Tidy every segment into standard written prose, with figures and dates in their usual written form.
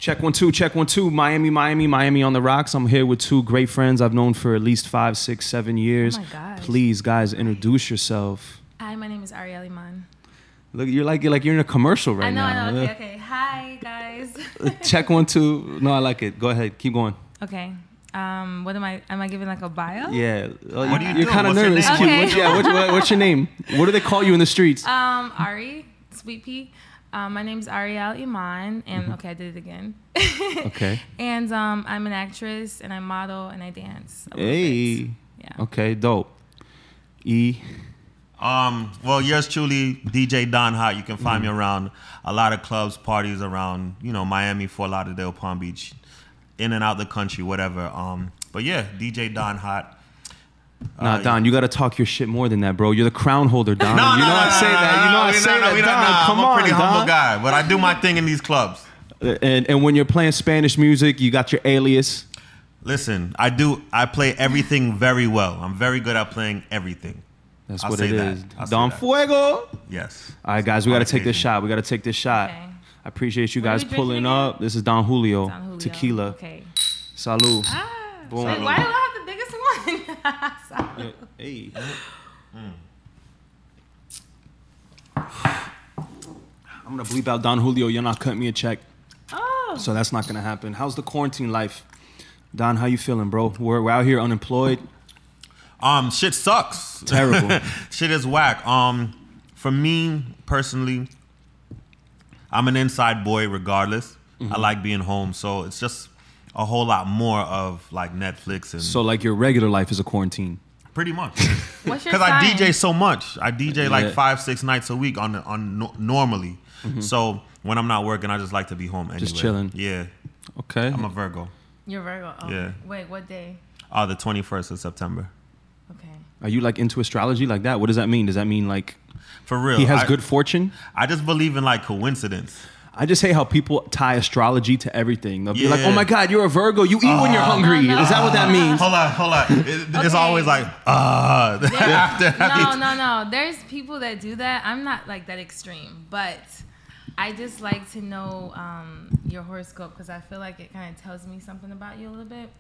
Check 1 2, check 1 2. Miami on the rocks. I'm here with two great friends I've known for at least 5, 6, 7 years. Oh my gosh. Please, guys, introduce yourself. Hi, my name is Ariel Iman. Look, you're like you're in a commercial right now. I know. Okay. Hi, guys. Check 1 2. No, I like it. Go ahead, keep going. Okay. What am I giving like a bio? Yeah. What do you You're do? kind of What's your nervous. name? Okay. What's your name? What do they call you in the streets? Ari, Sweet Pea. My name's Ariel Iman, and okay, I did it again. Okay. And I'm an actress, and I model, and I dance. Hey. Bit. Yeah. Okay, dope. Well, yours truly, DJ Don Hot. You can find me around a lot of clubs, parties around, Miami, Fort Lauderdale, Palm Beach, in and out the country, whatever. But yeah, DJ Don Hot. Nah, Don, you got to talk your shit more than that, bro. You're the crown holder, Don. No, you know I say that. Don, come I'm on, a pretty Don. humble guy, but I do my thing in these clubs. And when you're playing Spanish music, you got your alias. Listen, I play everything very well. I'm very good at playing everything. That's I'll what say it that. is. I'll say Don that. Fuego. Yes. All right, guys, we got to take this occasion. shot. Okay. I appreciate you What are guys we pulling drinking up. This is Don Julio. Don Julio. Tequila. Okay. Salud. Boom. Wait, why do I have the biggest one? Sorry. Hey. I'm going to bleep out Don Julio. You're not cutting me a check. Oh. So that's not going to happen. How's the quarantine life? Don, how you feeling, bro? We're out here unemployed. Shit sucks. Terrible. Shit is whack. For me personally, I'm an inside boy regardless. I like being home, so it's just a whole lot more of like Netflix and So like your regular life is a quarantine. pretty much. What's your Because I sign? DJ so much. I DJ Yeah. like 5-6 nights a week normally. So when I'm not working, I just like to be home anyway. Just chilling. Yeah, Okay. I'm a Virgo. You're Virgo. Oh. Yeah. Wait, what day? The 21st of September. Okay. Are you like into astrology like that? What does that mean? Does that mean like For real. he has good fortune? I just believe in like coincidence. I just hate how people tie astrology to everything. They'll be like, Yeah. "Oh my God, you're a Virgo. You eat when you're hungry." no. Is that what that means? Hold on. It's Okay. always like, No. There's people that do that. I'm not like that extreme, but I just like to know your horoscope because I feel like it kind of tells me something about you a little bit.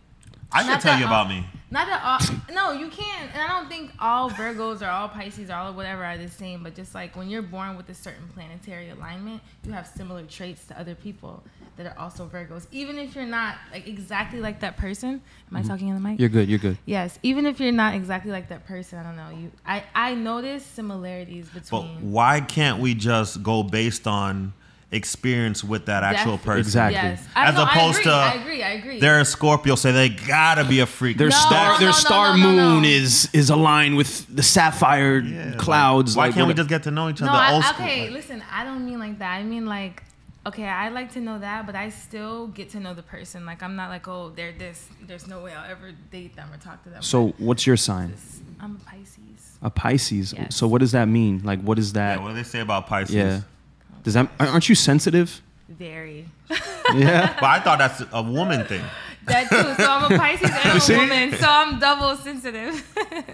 I can Not tell that you about me. Not that all. No, you can't. And I don't think all Virgos or all Pisces or all whatever are the same. But just like when you're born with a certain planetary alignment, you have similar traits to other people that are also Virgos. Even if you're not like exactly like that person. Am I talking in the mic? You're good. Yes. Even if you're not exactly like that person, I don't know. I notice similarities But between. why can't we just go based on experience with that actual person? Exactly. Yes. As opposed to I agree. they're a Scorpio, so they gotta be a freak. Their star no. moon is aligned with the sapphire Yeah, clouds. Why like, can't we what- just get to know each other? No, old school? okay, listen, I don't mean like that. I mean like, okay, I like to know that, but I still get to know the person. Like, I'm not like, oh, they're this. There's no way I'll ever date them or talk to them. So what's your sign? I'm a Pisces. A Pisces. Yes. So what does that mean? Like, what is Yeah, that? what do they say about Pisces? Yeah. Does that? Aren't you sensitive? Very. Yeah. But I thought that's a woman thing. That too. So I'm a Pisces and See? a woman. So I'm double sensitive.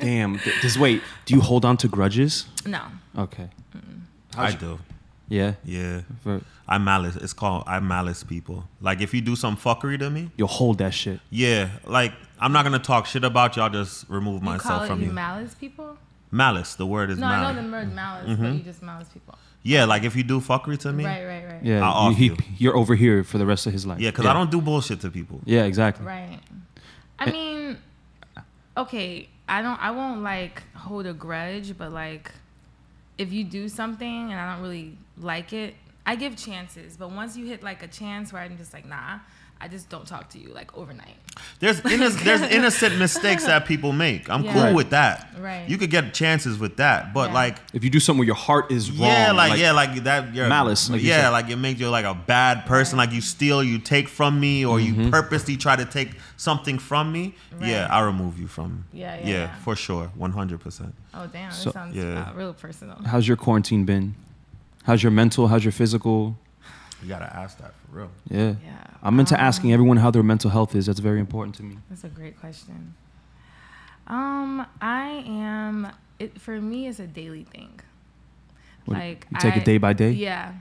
Damn. Wait. Do you hold on to grudges? No. Okay. I do. Yeah. Yeah. For- I malice. It's called I malice people. Like if you do some fuckery to me, You'll hold that shit. yeah. Like I'm not gonna talk shit about you. I'll just remove You call myself it from you. malice people? Malice. The word is No, I malice. know the word malice, but you just malice people. Yeah, like if you do fuckery to me. Right. Yeah. I'll off you. You're over here for the rest of his life. Yeah, because I don't do bullshit to people. Yeah. Exactly. Right. I mean, okay, I won't like hold a grudge, but like if you do something and I don't really like it, I give chances. But once you hit like a chance where I'm just like, nah, I just don't talk to you like overnight. There's innocent mistakes that people make. I'm Yeah. cool Right. with that. Right. You could get chances with that, but Yeah. like If you do something where your heart is wrong. like that. You're, malice, like you yeah, said. like it makes you like a bad person. Like you steal, you take from me, or you purposely try to take something from me. Right. Yeah, I remove you from. Yeah. for sure, 100%. Oh damn, So- that sounds yeah. real personal. How's your quarantine been? How's your mental? How's your physical? You gotta ask that for real. Yeah. Yeah. I'm into asking everyone how their mental health is. That's very important to me. That's a great question. For me, it's a daily thing. What, Like you take it day by day? Yeah.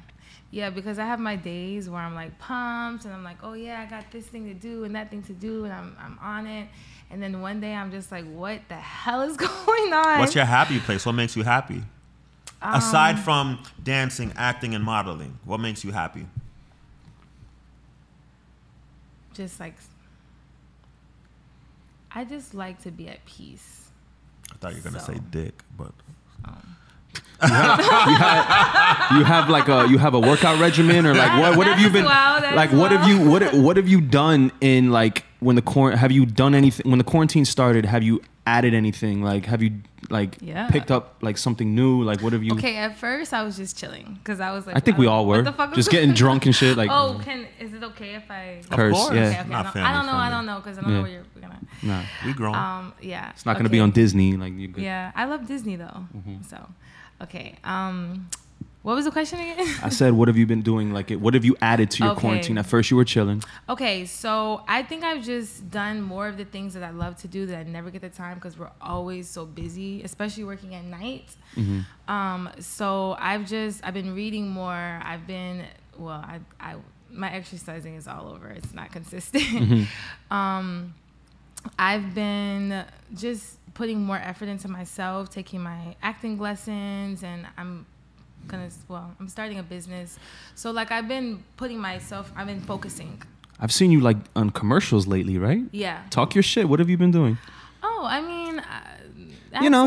Yeah, because I have my days where I'm like pumped and I'm like, oh yeah, I got this thing to do and that thing to do and I'm on it. And then one day I'm just like, what the hell is going on? What's your happy place? What makes you happy? Aside from dancing, acting, and modeling, what makes you happy? Just like, I just like to be at peace. I thought you were gonna say dick, but you have a workout regimen, or like what have you been like? What have you done in like when have you done anything when the quarantine started? Have you added anything? Like have you picked up like something new? Like what have you? Okay, at first I was just chilling because I was like, I think we all were just getting drunk and shit. Like is it okay if I curse? Of course. Yeah. Okay. I don't know because I don't know where you're gonna. Nah, we grown. Yeah. It's not gonna be on Disney. Like you. Yeah, I love Disney though. So, okay. What was the question again? I said, what have you been doing? Like, what have you added to your quarantine? At first, you were chilling. Okay, so I think I've just done more of the things that I love to do that I never get the time because we're always so busy, especially working at night. So I've been reading more. My exercising is all over. It's not consistent. I've been just putting more effort into myself, taking my acting lessons, and I'm starting a business. So like I've been focusing. I've seen you like on commercials lately, right? Yeah. Talk your shit. What have you been doing? Oh, I mean,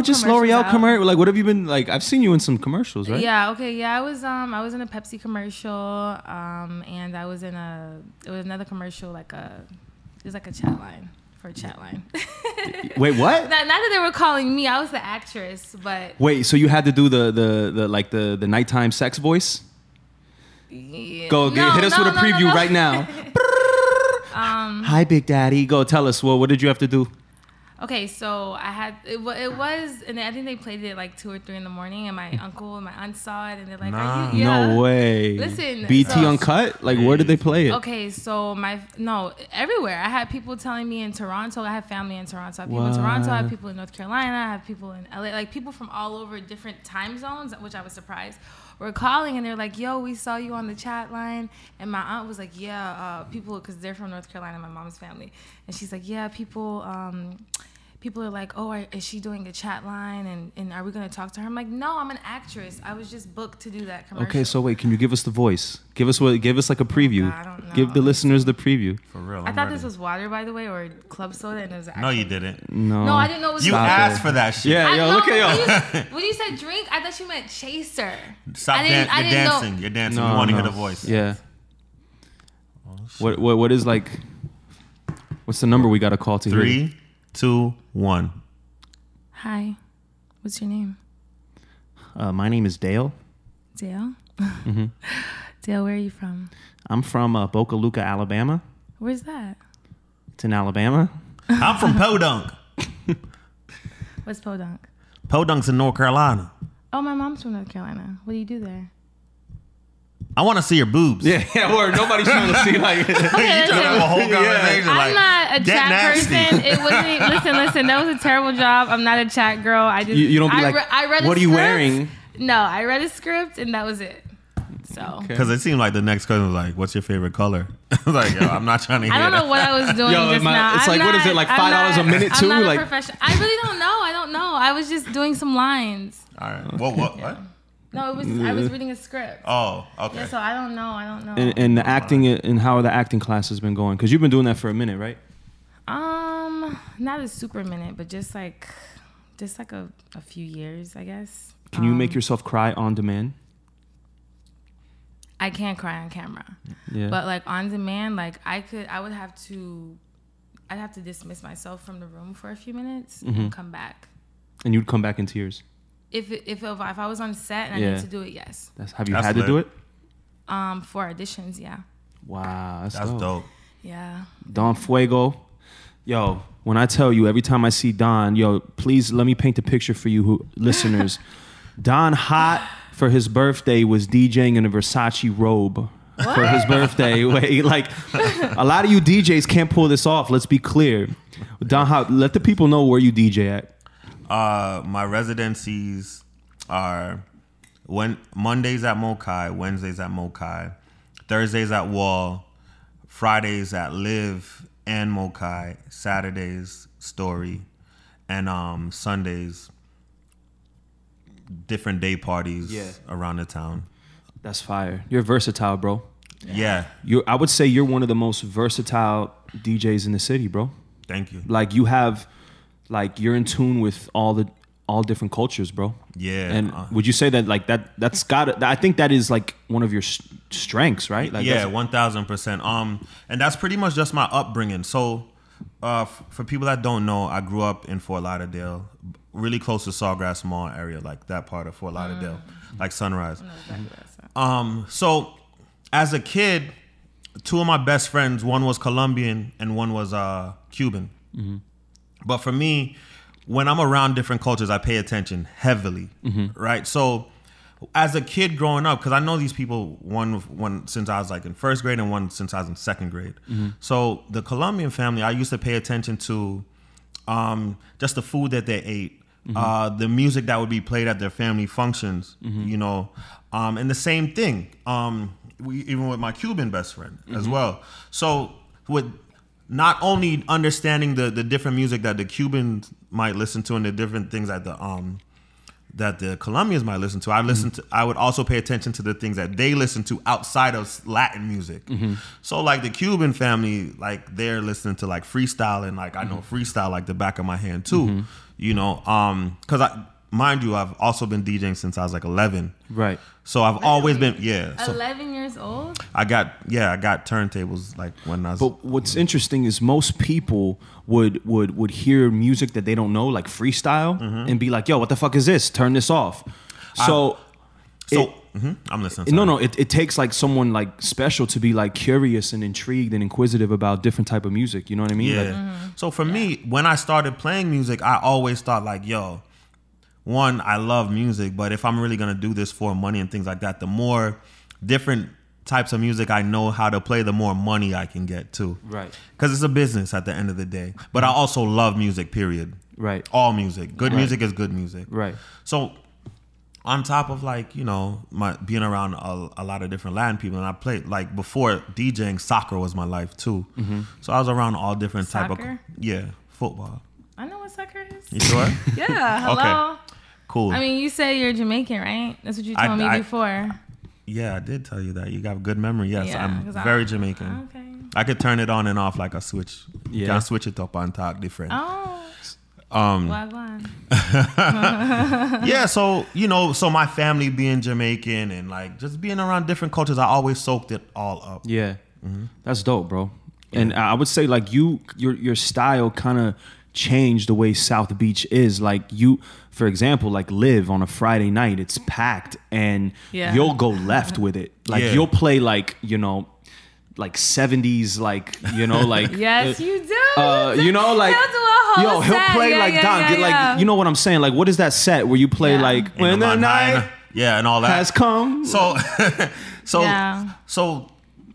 just L'Oreal commercial. Like, what have you been like? I've seen you in some commercials, right? Yeah. Okay. Yeah. I was in a Pepsi commercial. And I was in it was another commercial it was like a chat line. For a chat line. Wait, what? Not that they were calling me. I was the actress, but wait. So you had to do the nighttime sex voice? Yeah. Go hit us with a preview right now. Hi, Big Daddy. Go tell us. Well, what did you have to do? Okay, so I had it was, and I think they played it like 2 or 3 in the morning, and my uncle and my aunt saw it, and they're like, "Are you?" Yeah. No way. Listen, BT Uncut. Like, where did they play it? Okay, so everywhere. I had people telling me in Toronto. I have family in Toronto. I have people in Toronto. I have people in North Carolina. I have people in LA. Like people from all over different time zones, which I was surprised. Were calling and they're like, yo, we saw you on the chat line. And my aunt was like, yeah, people, because they're from North Carolina, my mom's family. And she's like, yeah, people are like, oh, is she doing a chat line? And are we going to talk to her? I'm like, no, I'm an actress. I was just booked to do that commercial. Okay, so wait, can you give us the voice? Give us like a preview. Oh God, I don't know. Give the listeners the preview. For real. I thought this was water, by the way, or club soda. And it was No, you didn't. No, I didn't know it was You asked for that shit. Yeah, look at yo. When you said drink, I thought you meant chaser. Stop dancing. You're dancing. No, we want to hear the voice. Yeah. What is like, what's the number we got to call to 3, 2, 1. Hi, what's your name? My name is Dale. Dale? Mm-hmm. Dale, where are you from? I'm from Boca Luca, Alabama. Where's that? It's in Alabama. I'm from Podunk. What's Podunk? Podunk's in North Carolina. Oh, my mom's from North Carolina. What do you do there? I want to see your boobs. Yeah, word. Nobody's trying to see like. Okay, you trying to have a whole conversation. I'm not a chat person. It wasn't. Listen. That was a terrible job. I'm not a chat girl. I just. You don't be like. I read what are you wearing? No, I read a script and that was it. So. Because it seemed like the next question was like, "What's your favorite color?" I was like, "Yo, I'm not trying to hear." I don't know what I was doing just now. It's like, what is it? Like $5 a minute too? I'm not like. a professional. I really don't know. I don't know. I was just doing some lines. All right. What? No, I was reading a script. Oh, okay. Yeah, so I don't know. And the acting and how the acting class has been going, because you've been doing that for a minute, right? Not a super minute, but just like a few years, I guess. Can you make yourself cry on demand? I can't cry on camera. Yeah. But like on demand, like I'd have to dismiss myself from the room for a few minutes and come back. And you'd come back in tears. If I was on set and I needed to do it, yes. Have you had to do it? For auditions, yeah. Wow, that's dope. Yeah. Don Fuego. Yo, when I tell you, every time I see Don, yo, please let me paint a picture for you listeners. Don Hot for his birthday was DJing in a Versace robe. What? For his birthday. Wait, like a lot of you DJs can't pull this off. Let's be clear. Don Hot, let the people know where you DJ at. My residencies are Mondays at Mokai, Wednesdays at Mokai, Thursdays at Wall, Fridays at Live and Mokai, Saturdays Story, and Sundays different day parties around the town. That's fire. You're versatile, bro. Yeah. I would say you're one of the most versatile DJs in the city, bro. Thank you. Like you're in tune with all different cultures, bro. Yeah. And would you say that like that's got I think that is like one of your strengths, right? Like yeah, 1000%. And that's pretty much just my upbringing. So, for people that don't know, I grew up in Fort Lauderdale, really close to Sawgrass Mall area, like that part of Fort Lauderdale, like Sunrise. So as a kid, two of my best friends, one was Colombian and one was Cuban. Mm-hmm. But for me, when I'm around different cultures, I pay attention heavily, right? So as a kid growing up, because I know these people, one since I was like in first grade and one since I was in second grade. Mm-hmm. So the Colombian family, I used to pay attention to just the food that they ate, the music that would be played at their family functions, you know, and the same thing, even with my Cuban best friend as well. So with not only understanding the different music that the Cubans might listen to and the different things that the Colombians might listen to, I would also pay attention to the things that they listen to outside of Latin music. So like the Cuban family, like they're listening to like freestyle, and like I know freestyle like the back of my hand too, you know, because mind you, I've also been DJing since I was like 11. Right. So I've always been, So 11 years old? I got turntables like when I was. But what's interesting is most people would hear music that they don't know, like freestyle, and be like, yo, what the fuck is this? Turn this off. I'm listening. No, it takes like someone like special to be like curious and intrigued and inquisitive about different type of music. You know what I mean? Yeah. So for me, when I started playing music, I always thought like, yo, one, I love music, but if I'm really going to do this for money and things like that, the more different types of music I know how to play, the more money I can get too. Right. Because it's a business at the end of the day. But I also love music, period. Right. All music. Good music is good music. Right. So on top of like, you know, my being around a lot of different Latin people, and I played like before DJing, soccer was my life too. So I was around all different type of football. I know what soccer is. You sure? Yeah. Hello. Okay. Cool. I mean, you say you're Jamaican, right? That's what you told me before. Yeah, I did tell you that. You got a good memory. Yes, I'm very Jamaican. Okay. I could turn it on and off like a switch. Yeah. You can switch it up and talk different. Oh. Yeah, so, you know, so my family being Jamaican and like just being around different cultures, I always soaked it all up. Yeah. That's dope, bro. Yeah. And I would say like your style kind of changed the way South Beach is. Like you, for example, like Live on a Friday night, it's packed and you'll go left with it. Like you'll play like, you know, like 70s, like, you know, like yes, you do. You know, like he'll do a whole he'll set. play like Don, like you know what I'm saying? Like what is that set where you play like when the night and all that has come? So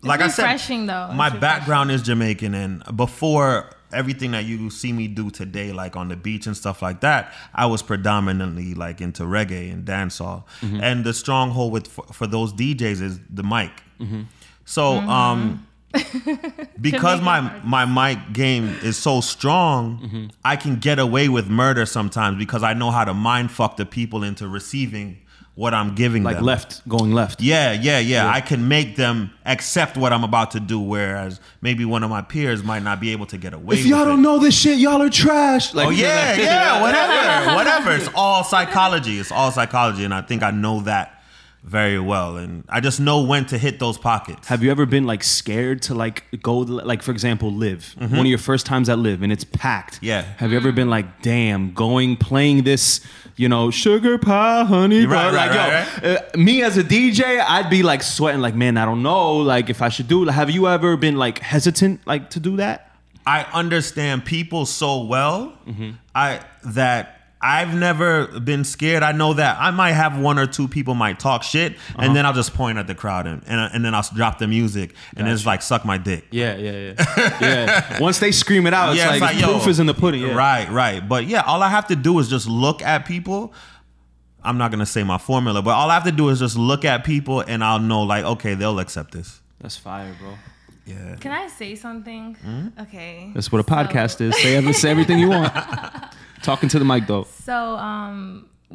like I said, though. My background is Jamaican, and before everything that you see me do today, like on the beach and stuff like that, I was predominantly like into reggae and dancehall. And the stronghold for those DJs is the mic. So because my mic game is so strong, I can get away with murder sometimes because I know how to mind fuck the people into receiving what I'm giving them. Like going left. Yeah. I can make them accept what I'm about to do, whereas maybe one of my peers might not be able to get away with it. If y'all don't know this shit, y'all are trash. Like, whatever. It's all psychology. And I think I know that very well, and I just know when to hit those pockets. Have you ever been like scared to like go, like for example, Live, one of your first times at Live, and it's packed? Yeah. Have you ever been like, damn, playing this, you know, sugar pie, honey pie? Right. Me as a DJ, I'd be like sweating, like, man, I don't know, like if I should do it. Have you ever been like hesitant, like to do that? I understand people so well, that I've never been scared. I know that I might have one or two people might talk shit, and then I'll just point at the crowd and then I'll drop the music, and it's like, suck my dick. Yeah. Once they scream it out, it's like proof is in the pudding. Yeah. Right. But yeah, all I have to do is just look at people. I'm not gonna say my formula, but all I have to do is just look at people and I'll know like, okay, they'll accept this. That's fire, bro. Yeah. Can I say something? Okay. That's what a podcast is. Say everything you want. Talking to the mic though. So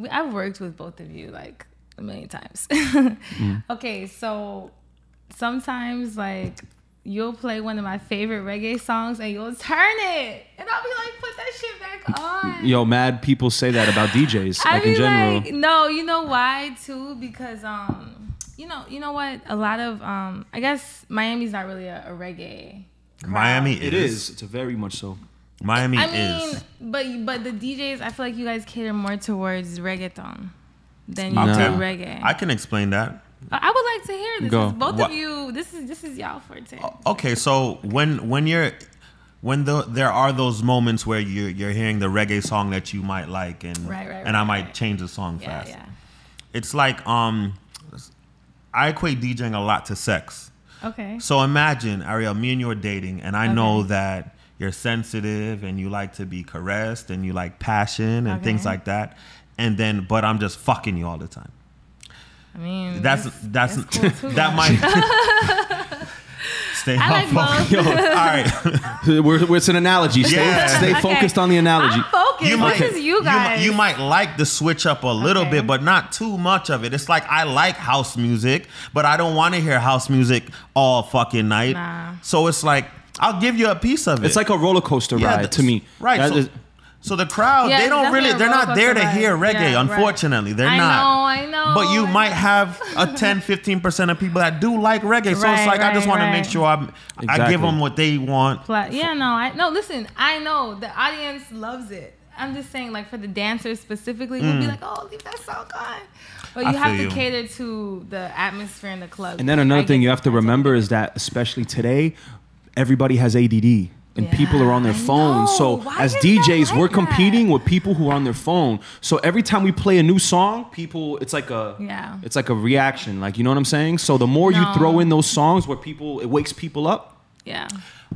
I've worked with both of you like a million times. Okay, so sometimes like you'll play one of my favorite reggae songs and you'll turn it, and I'll be like, put that shit back on. Yo, mad people say that about DJs, like in general. Like, no, you know why too? Because you know what? A lot of I guess Miami's not really a reggae crowd. Miami It is. It's a very much so. Miami I mean, is. but the DJs, I feel like you guys cater more towards reggaeton than you Okay. do reggae. I can explain that. I would like to hear this. Go. Both What? of you, this is y'all forte. Okay, so when there are those moments where you're hearing the reggae song that you might like, and I might change the song Yeah, fast. yeah. It's like I equate DJing a lot to sex. Okay. So imagine, Ariel, me and you are dating, and I know that you're sensitive and you like to be caressed and you like passion and things like that, but I'm just fucking you all the time. I mean, That's cool too. that might stay I like both. Yo, all right. It's an analogy. Stay Okay. focused on the analogy. I'm focused. This is you guys. You might like the switch up a little bit, but not too much of it. It's like I like house music, but I don't want to hear house music all fucking night. Nah. So it's like I'll give you a piece of it. It's like a roller coaster ride to me. Right. That So, is- so the crowd, Yeah, they it's don't definitely really, a they're not there to roller coaster hear ride. reggae. Yeah, right. Unfortunately, they're not. I know. But you might have a 10-15% of people that do like reggae. So it's Right, like I just want to right. make sure I give Exactly. them what they want. Yeah, no, listen, I know the audience loves it. I'm just saying, like, for the dancers specifically, we'll be like, oh, leave that song on. But I you have feel to you. cater to the atmosphere in the club. And then another thing you have to remember is that, especially today, everybody has ADD. And Yeah, people are on their I phone. know. So Why as is DJs, that we're like competing with people who are on their phone. So every time we play a new song, it's like a reaction. Like, you know what I'm saying? So the more you No. throw in those songs where it wakes people up. Yeah.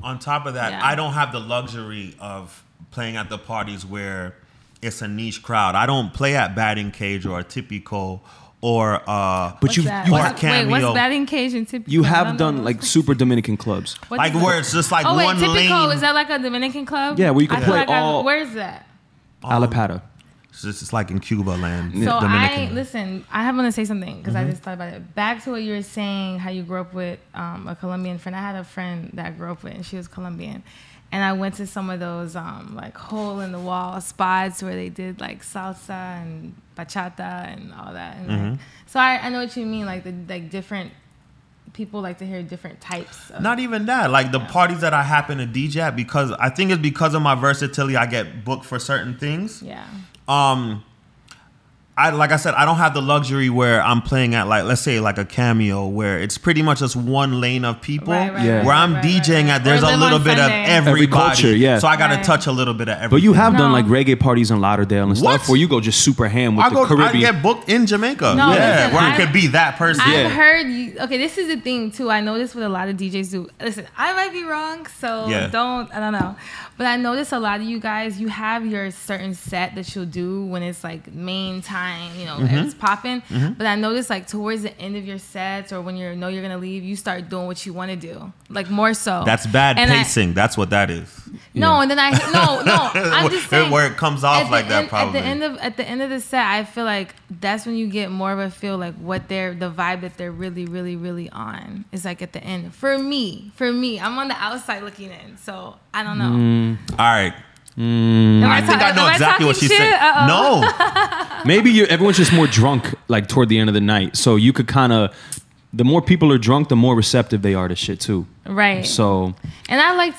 On top of that, Yeah. I don't have the luxury of playing at the parties where it's a niche crowd. I don't play at Batting Cage or Tipico or But you That? you or have, Cameo. What's batting cage and typical? you I have don't done know. like super Dominican clubs. What like is where it? it's just like Oh wait, one typical, lane. is that like a Dominican club? Yeah, where you can I feel play like all- where's that? Alapata. It's like in Cuba land. So Dominican. I have want to say something because I just thought about it. Back to what you were saying, how you grew up with a Colombian friend. I had a friend that I grew up with, and she was Colombian. And I went to some of those like hole in the wall spots where they did like salsa and bachata and all that. And like, so I know what you mean. Like different people like to hear different types. Of, Not even that. Like the parties that I happen to DJ at, because I think it's because of my versatility, I get booked for certain things. yeah. Like I said, I don't have the luxury where I'm playing at like, let's say like a Cameo where it's pretty much just one lane of people. Right, Yeah. Where I'm DJing at, there's Or a Live little on bit Sunday. of everybody. Every culture, yeah. So I got to Right. touch a little bit of everything. But you have done No. like reggae parties in Lauderdale and What? stuff where you go just super ham with I the go. I Caribbean. get booked in Jamaica. No, yeah, listen, where I- it could be that person. I've heard you. Okay, this is the thing too. I notice what a lot of DJs do. Listen, I might be wrong, so I don't know. But I notice a lot of you guys, you have your certain set that you'll do when it's like main time, you know, it's popping. But I notice like towards the end of your sets or when you're gonna leave, you start doing what you want to do, like more so. That's bad And pacing. That's what that is. No, and then I'm just saying where it comes off like that. Probably at the end of the set, I feel like that's when you get more of a feel like what the vibe that they're really, really, really on is like at the end. For me, I'm on the outside looking in, so I don't know. All right. Am I think I know am exactly what talking she's shit? saying. Uh-oh. No, Maybe everyone's just more drunk like toward the end of the night. So you could kind of, the more people are drunk, the more receptive they are to shit too. Right. So And I like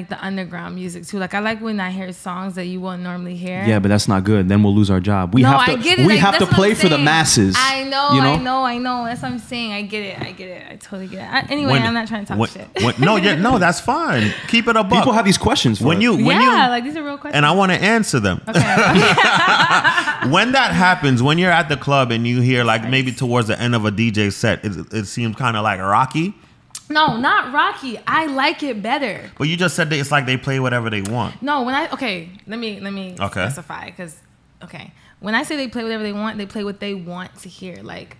the underground music too. Like I like when I hear songs that you won't normally hear. yeah, but that's not good. Then we'll lose our job. We have to. I get it. We Like, have to that's what play I'm for the saying. masses. I know, you know? I know. That's what I'm saying. I get it. I totally get it. Anyway, I'm not trying to talk shit. no, that's fine. Keep it a buck. People have these questions for when us. you like these are real questions. and I want to answer them. Okay. When that happens, when you're at the club and you hear like maybe towards the end of a DJ set, it seems kind of like rocky. No, not Rocky. I like it better. But you just said that it's like they play whatever they want. No, let me specify because when I say they play whatever they want, they play what they want to hear. Like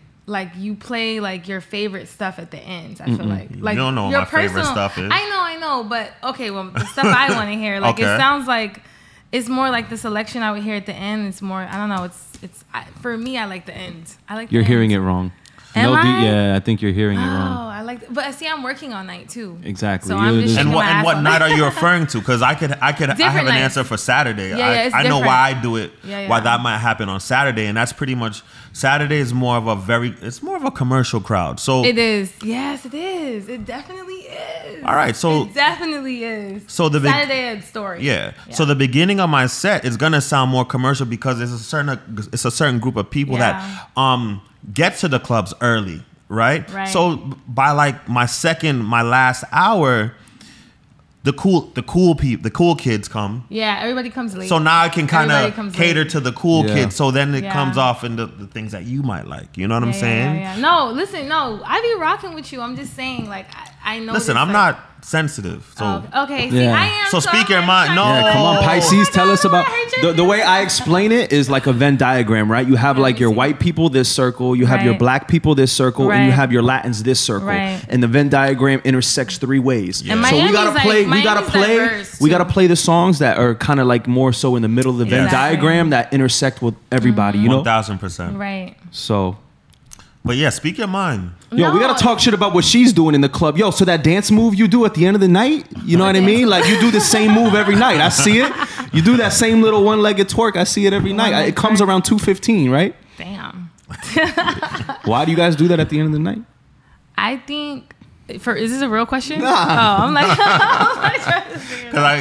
you play like your favorite stuff at the end. I feel like you don't know what my favorite stuff is. I know, but okay, well, the stuff I want to hear, like it sounds like it's more like the selection I would hear at the end. It's more, I don't know. For me, I like the end. I like. You're hearing it wrong. I think you're hearing it wrong. Oh, I like, but see, I'm working all night too. Exactly. So I'm just and what night are you referring to? Because I have an answer for Saturday. I know why I do it. Why that might happen on Saturday, and that's pretty much Saturday is more of a commercial crowd. So it is. Yes, it is. It definitely is. All right, so it definitely is. So the Saturday story. Yeah. So the beginning of my set is gonna sound more commercial because it's a certain group of people that get to the clubs early, right? So by like my last hour, the cool kids come. Yeah, everybody comes late. So now I can kind of cater to the cool kids. So then it comes off into the things that you might like. You know what I'm saying? Yeah. No, listen, I be rocking with you. I'm just saying, like, I know. Listen, I'm not sensitive. So okay, see, I am. So speak your mind. No, come on, Pisces. Tell us about the way I explain it is like a Venn diagram, right? You have like your white people this circle, you have your black people this circle, and you have your Latins this circle, and the Venn diagram intersects three ways. Yeah. And so we gotta play the songs that are kind of like more so in the middle of the Venn diagram that intersect with everybody. You know, 1000%. Right. So. But yeah, speak your mind. Yo, we gotta talk shit about what she's doing in the club. Yo, so that dance move you do at the end of the night, you know what I mean? Like you do the same move every night. I see it. You do that same little one-legged twerk. I see it every night. It comes around 2:15, right? Damn. Why do you guys do that at the end of the night? I think. Is this a real question? Nah. Oh, I'm like,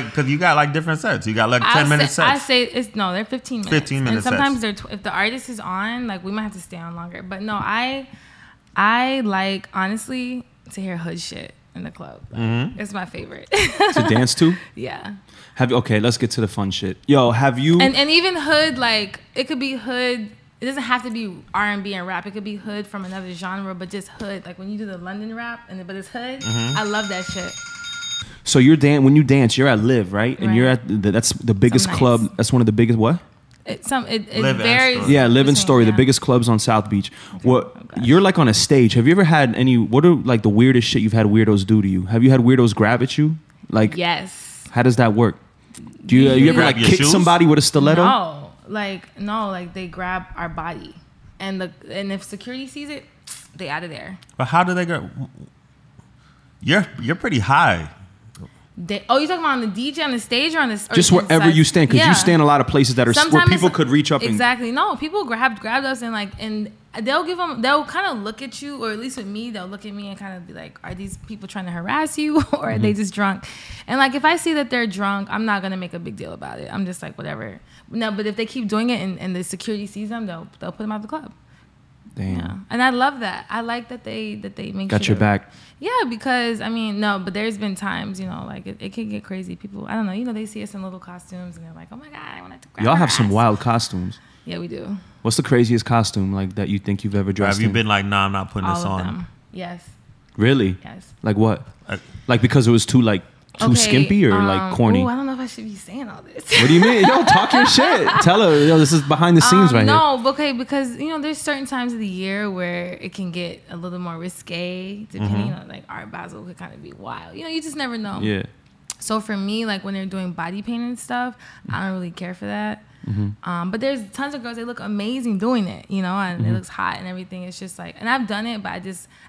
because you got like different sets. You got like 10-minute sets. I say they're 15 minutes. 15 minutes. And sometimes if the artist is on, like we might have to stay on longer. But no, I like honestly to hear hood shit in the club. It's my favorite. To dance to? Yeah. Okay, let's get to the fun shit. Yo, have you? And even hood, like it could be hood. It doesn't have to be R&B and rap. It could be hood from another genre, but just hood. Like when you do the London rap, but it's hood. I love that shit. So when you dance, you're at Live, right? And you're at that's the biggest club. That's one of the biggest what? It varies. Yeah, Live and Story, the biggest clubs on South Beach. Okay. You're like on a stage. Have you ever had what are like the weirdest shit you've had weirdos do to you? Have you had weirdos grab at you? Like yes. How does that work? Do you ever like kick somebody with a stiletto? No, they grab our body, and if security sees it, they out of there. But how do they go? You're pretty high. You talking about on the DJ on the stage or on the just wherever you stand, because you stand a lot of places that are where people could reach up. Exactly. No, people grabbed us and they'll kind of look at you, or at least with me, they'll look at me and kind of be like, are these people trying to harass you or are they just drunk? And like if I see that they're drunk, I'm not gonna make a big deal about it. I'm just like whatever. No, but if they keep doing it and the security sees them, they'll put them out of the club. Damn. Yeah. And I love that. I like that they make got your back. Yeah, because but there's been times, like it can get crazy. People, I don't know, they see us in little costumes and they're like, oh my God, I want to grab Y'all have some wild costumes. Yeah, we do. What's the craziest costume like that you think you've ever dressed in? Have you been like, nah, I'm not putting this on? All of them. Yes. Really? Yes. Like what? Like because it was too skimpy or like corny? I don't know if I should be saying all this. What do you mean? Yo, talk your shit. Tell her, this is behind the scenes right here. No, okay, because there's certain times of the year where it can get a little more risque, depending on like Art Basel could kind of be wild. You just never know. Yeah. So for me, like when they're doing body paint and stuff, I don't really care for that. But there's tons of girls, they look amazing doing it, and it looks hot and everything. It's just like, and I've done it, but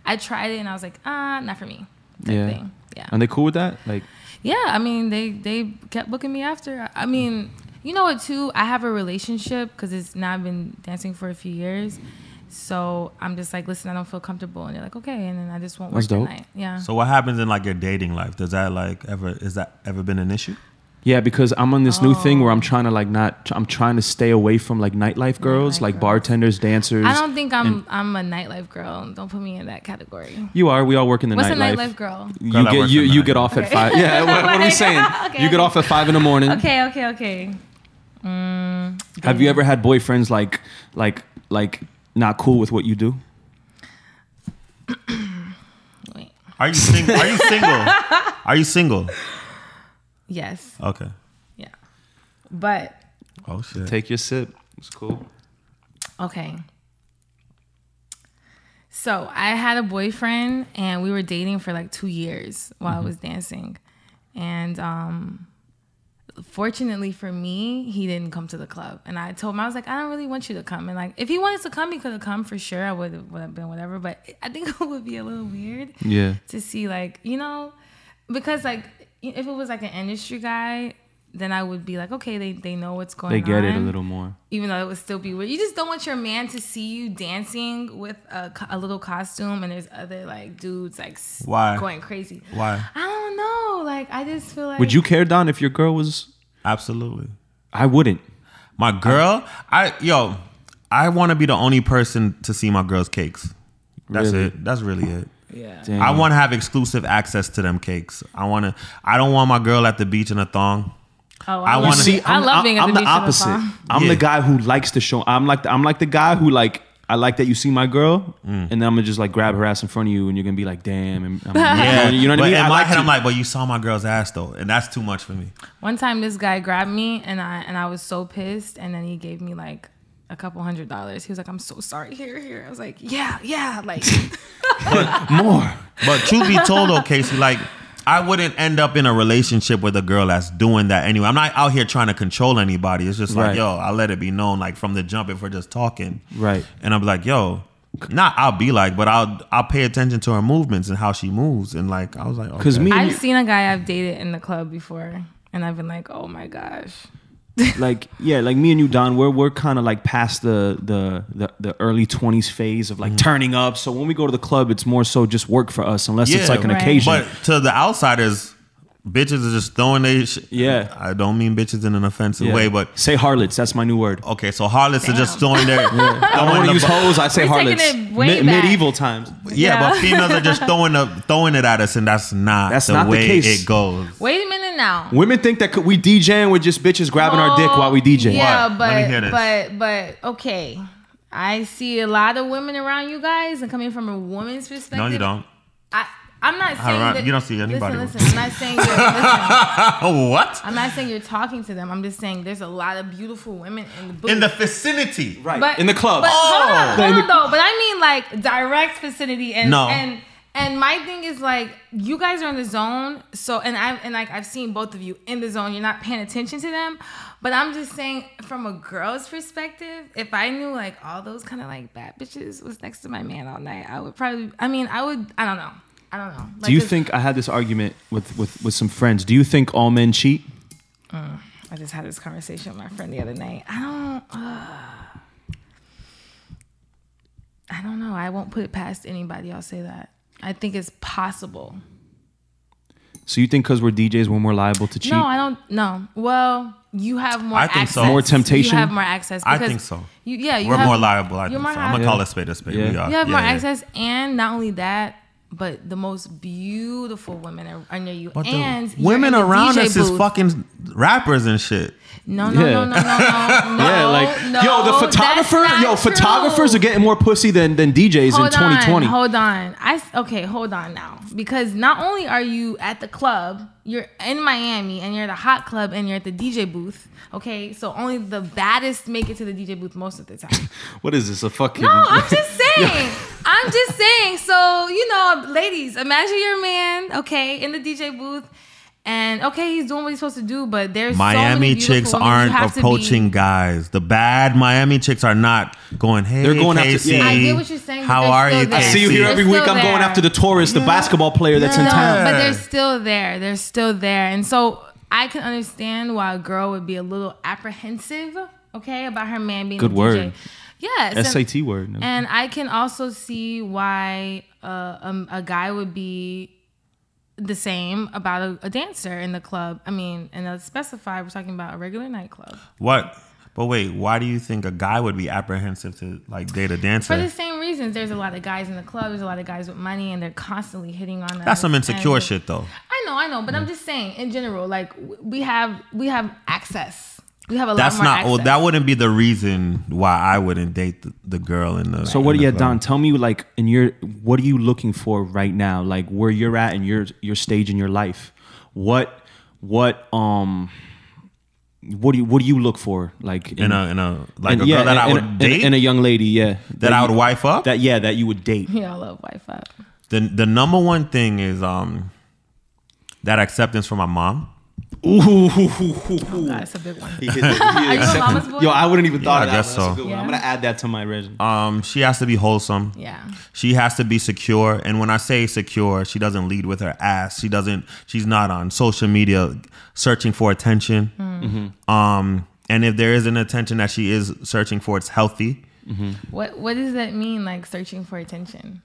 I tried it and I was like, not for me. Thing. Yeah. Are they cool with that? Like, yeah, I mean, they kept booking me after. I mean, you know what, too? I have a relationship because I've been dancing for a few years. So I'm just like, listen, I don't feel comfortable. And they're like, okay. And then I just won't work that night. Yeah. So what happens in like your dating life? Is that ever been an issue? Yeah, because I'm on this new thing where I'm trying to I'm trying to stay away from like nightlife girls, like bartenders, dancers. I don't think I'm a nightlife girl. Don't put me in that category. You are. We all work in the nightlife. What's a nightlife girl? You get off at 5. Yeah, what are we saying? Okay, you get off at 5 in the morning. Okay. Have you ever had boyfriends like not cool with what you do? Wait. Are you single? Are you single? Yes. Okay. Yeah. But. Oh shit. Take your sip. It's cool. Okay. So I had a boyfriend and we were dating for like 2 years while I was dancing. And fortunately for me, he didn't come to the club. And I told him, I was like, I don't really want you to come. And like, if he wanted to come, he could have come for sure. I would have been whatever. But I think it would be a little weird to see like, you know, because like if it was like an industry guy, then I would be like, okay, they know what's going on. They get it a little more. Even though it would still be weird. You just don't want your man to see you dancing with a little costume and there's other like dudes like going crazy. Why? I don't know. Like, I just feel like... Would you care, Don, if your girl was... Absolutely. I wouldn't. My girl? I want to be the only person to see my girl's cakes. That's Really? it. That's really it. Yeah. Damn. I want to have exclusive access to them cakes. I don't want my girl at the beach in a thong. Oh, I wanna- See, I love being at I'm the the beach with a opposite. thong. I'm the guy who likes to show. I'm like the guy who like. I like that you see my girl, and then I'm gonna just like grab her ass in front of you, and you're gonna be like, "Damn!" And Yeah, you know what I but mean. in my head, to- I'm like, "But you saw my girl's ass though, and that's too much for me." One time this guy grabbed me and I was so pissed, and then he gave me like a couple $100. He was like, I'm so sorry. Here. I was like, yeah, like more. But truth be told, though, Casey, like I wouldn't end up in a relationship with a girl that's doing that anyway. I'm not out here trying to control anybody. It's just like, Right. yo, I'll let it be known, like from the jump, if we're just talking, Right. And I'm like, yo, I'll be like, but I'll pay attention to her movements and how she moves, and like I was like, okay. 'Cause me- I've seen a guy I've dated in the club before, and I've been like, oh my gosh. like me and you, Don, we're kind of like past the early 20s phase of like turning up. So when we go to the club, it's more so just work for us, unless it's like an Right. occasion. But to the outsiders, bitches are just throwing their Yeah. I don't mean bitches in an offensive way, but say harlots. That's my new word. okay, so harlots are just throwing their. I don't want to use hoes. I say We're harlots. taking it way back. Medieval times. Yeah, Yeah. but females are just throwing it at us, and that's not the way case. it goes. Wait a minute now. Women think that we DJing with just bitches grabbing our dick while we DJ. Yeah, What? Let me hear this. but okay. I see a lot of women around you guys, and coming from a woman's perspective. No, you don't. I'm not saying right. that, You don't see anybody. Listen, I'm not saying listen. What? I'm not saying you're talking to them. I'm just saying there's a lot of beautiful women in the booth. In the vicinity. Right. But- in the club. But hold on In the- though. But I mean like direct vicinity and No. and my thing is like you guys are in the zone. So I've seen both of you in the zone. You're not paying attention to them. But I'm just saying from a girl's perspective, if I knew like all those kind of like bad bitches was next to my man all night, I would probably. I don't know. Like, Do you think I had this argument with some friends? Do you think all men cheat? I just had this conversation with my friend the other night. I don't know. I won't put it past anybody. I'll say that. I think it's possible. So you think because we're DJs, we're more liable to cheat? No, I don't. No. Well, you have more I think access. so. More temptation? You have more access. I because think so. You We're have, more liable. I you're think more so. I'm gonna liable. call a spade a spade. Yeah. We are. You have more Yeah. access, and not only that, but the most beautiful women are near you. But and the you're women in the around DJ us is booth. fucking rappers and shit. No. Yeah, like photographers are getting more pussy than DJs in 2020. Hold on. Hold on now. Because not only are you at the club, you're in Miami and you're at a hot club and you're at the DJ booth. Okay, so only the baddest make it to the DJ booth most of the time. What is this? A fucking No, I'm just saying. I'm just saying. So, ladies, imagine your man, okay, in the DJ booth. And okay, he's doing what he's supposed to do, but there's Miami so many chicks beautiful women. You aren't have to approaching guys. The bad Miami chicks are not going, hey, They're going after- Casey, yeah. I get what you're saying, but how they're are still you, there. I see you Casey? here every They're week. still I'm going there. after the tourist, the basketball player that's in Yeah. town. But they're still there. They're still there. And so I can understand why a girl would be a little apprehensive, okay, about her man being Good a DJ. word. Yes. SAT word. No. And I can also see why a guy would be the same about a dancer in the club. I mean, and let's specify, we're talking about a regular nightclub. What? But wait, why do you think a guy would be apprehensive to like date a dancer? For the same reasons. There's a lot of guys in the club. There's a lot of guys with money, and they're constantly hitting on them. That's some insecure shit, though. I know, but I'm just saying, in general, like we have access. We have a That's lot more not. access. Well, that wouldn't be the reason why I wouldn't date the girl in the. So what? in the Yeah, club. Don. Tell me, like, what are you looking for right now? Like, where you're at in your stage in your life. What what do you look for, like in a like a girl that I would date, in a young lady, that I would wife up, that you would date. Yeah, I love wife up. The number one thing is that acceptance from my mom. Ooh, Oh, that's a big one. Are you a mama's boy? Yo, I wouldn't even thought of that. I guess so. That's a good one. I'm gonna add that to my resume. She has to be wholesome. Yeah. She has to be secure. And when I say secure, she doesn't lead with her ass. She's not on social media searching for attention. Mm-hmm. And if there is an attention that she is searching for, it's healthy. Mm-hmm. What does that mean, like searching for attention?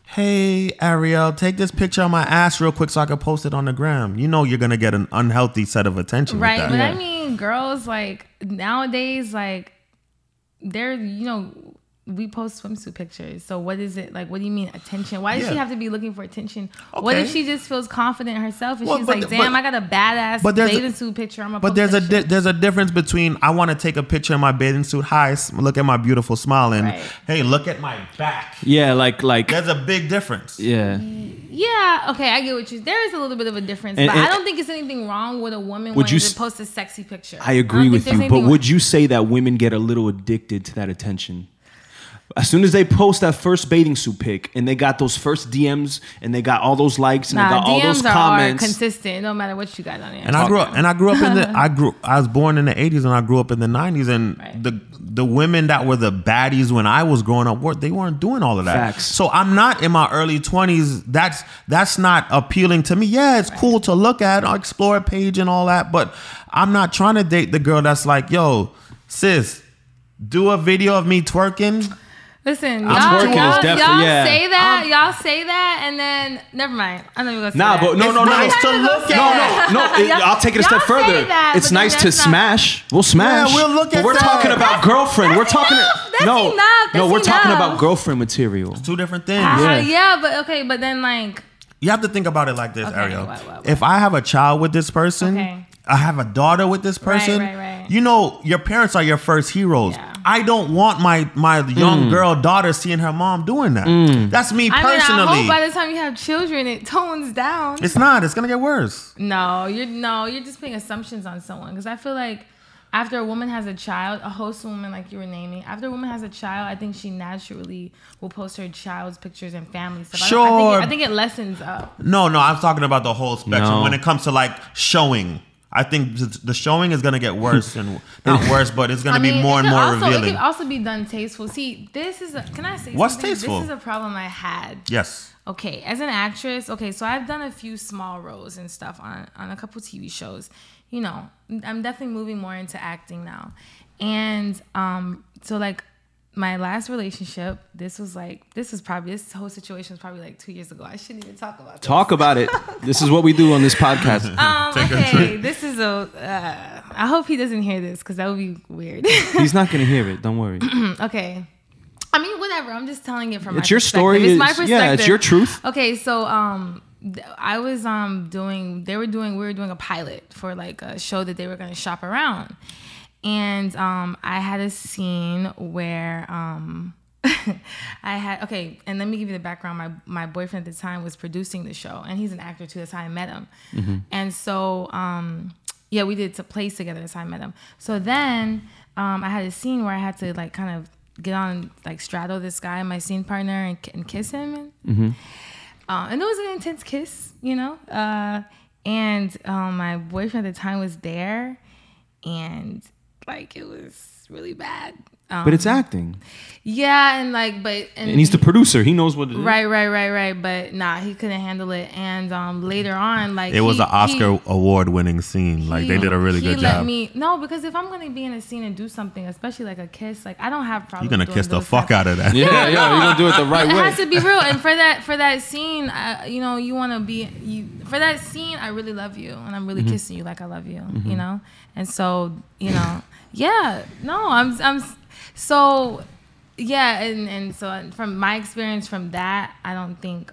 Hey, Ariel, take this picture of my ass real quick so I can post it on the gram. You know you're going to get an unhealthy set of attention Right, with but that. I mean, girls, like, nowadays, like, they're, you know, we post swimsuit pictures. So what is it? Like, what do you mean attention? Why does she have to be looking for attention? Okay. What if she just feels confident in herself and she's but- like, damn, but- I got a badass bathing suit picture. I'm gonna But post that shit. there's a difference between I want to take a picture in my bathing suit. Hi, look at my beautiful smile. And hey, look at my back. Yeah, like There's a big difference. yeah. Yeah, okay, I get what you. There is a little bit of a difference, And- but and- I don't think it's anything wrong with a woman Would wanting you to post a sexy picture. I agree with you, but would you say that women get a little addicted to that attention? As soon as they post that first bathing suit pic and they got those first DMs and they got all those likes and they got all those DMs comments, are consistent. No matter what you got on there. And I grew up in I was born in the 80s and I grew up in the 90s, and the women that were the baddies when I was growing up, they weren't doing all of that. Facts. So I'm not in my early 20s. That's not appealing to me. Yeah, it's cool to look at, I'll explore a page and all that, but I'm not trying to date the girl that's like, yo, sis, do a video of me twerking. Listen, twerking is y'all definitely- yeah. say that, y'all say that, and then never mind. I know you're gonna say Nah, that. but no. nice to look at. No, I'll take it a step Y'all say further. that, It's but then nice to that's not- smash. We'll smash. Yeah, we'll look But at we're that. talking about girlfriend. We're talking. That's No, enough. no, That's we're talking enough. about girlfriend material. Two different things. Yeah, but okay, but then like, You have to think about it like this, Okay, Ariel. what? If I have a child with this person, Okay. I have a daughter with this person. Right. You know, your parents are your first heroes. Yeah. I don't want my young girl daughter seeing her mom doing that. That's me I personally. mean, I hope by the time you have children, it tones down. It's not. It's gonna get worse. No, you're just putting assumptions on someone, because I feel like after a woman has a child, a host woman like you were naming, after a woman has a child, I think she naturally will post her child's pictures and family stuff. Sure. I think it lessens up. No, I'm talking about the whole spectrum. No. When it comes to like showing, I think the showing is gonna get worse and not worse, but it's gonna be more and more It revealing. could also be done tasteful. See, can I say What's something? tasteful? This is a problem I had. Yes. Okay, as an actress, so I've done a few small roles and stuff on a couple TV shows. You know, I'm definitely moving more into acting now. And so like my last relationship, this whole situation was probably like 2 years ago. I shouldn't even talk about this. Talk about it. This is what we do on this podcast. Okay, this is I hope he doesn't hear this, because that would be weird. He's not gonna hear it. Don't worry. Okay. I mean, whatever. I'm just telling it from my It's your perspective. story. It's my perspective. Yeah, it's your truth. Okay, so I was we were doing a pilot for like a show that they were going to shop around. And I had a scene where and let me give you the background. My boyfriend at the time was producing the show, and he's an actor too. That's how I met him. Mm-hmm. And so we did some plays together. That's how I met him. So then I had a scene where I had to like kind of get on, like straddle this guy, my scene partner, and kiss him. Mm-hmm. And it was an intense kiss, you know. And my boyfriend at the time was there, and like it was really bad. But it's acting. Yeah, and he's the producer. He knows what it is. Right. But nah, he couldn't handle it. And later on, like It was an Oscar award-winning scene. Like they did a really good job. No, because if I'm gonna be in a scene and do something, especially like a kiss, like I don't have problems. You're gonna kiss the fuck out of that. Yeah, you're gonna do it the right It way. has to be real, and for that scene, you want to be for that scene. I really love you, and I'm really kissing you like I love you, you know. And so, yeah, no, I'm so, yeah, and so from my experience from that, I don't think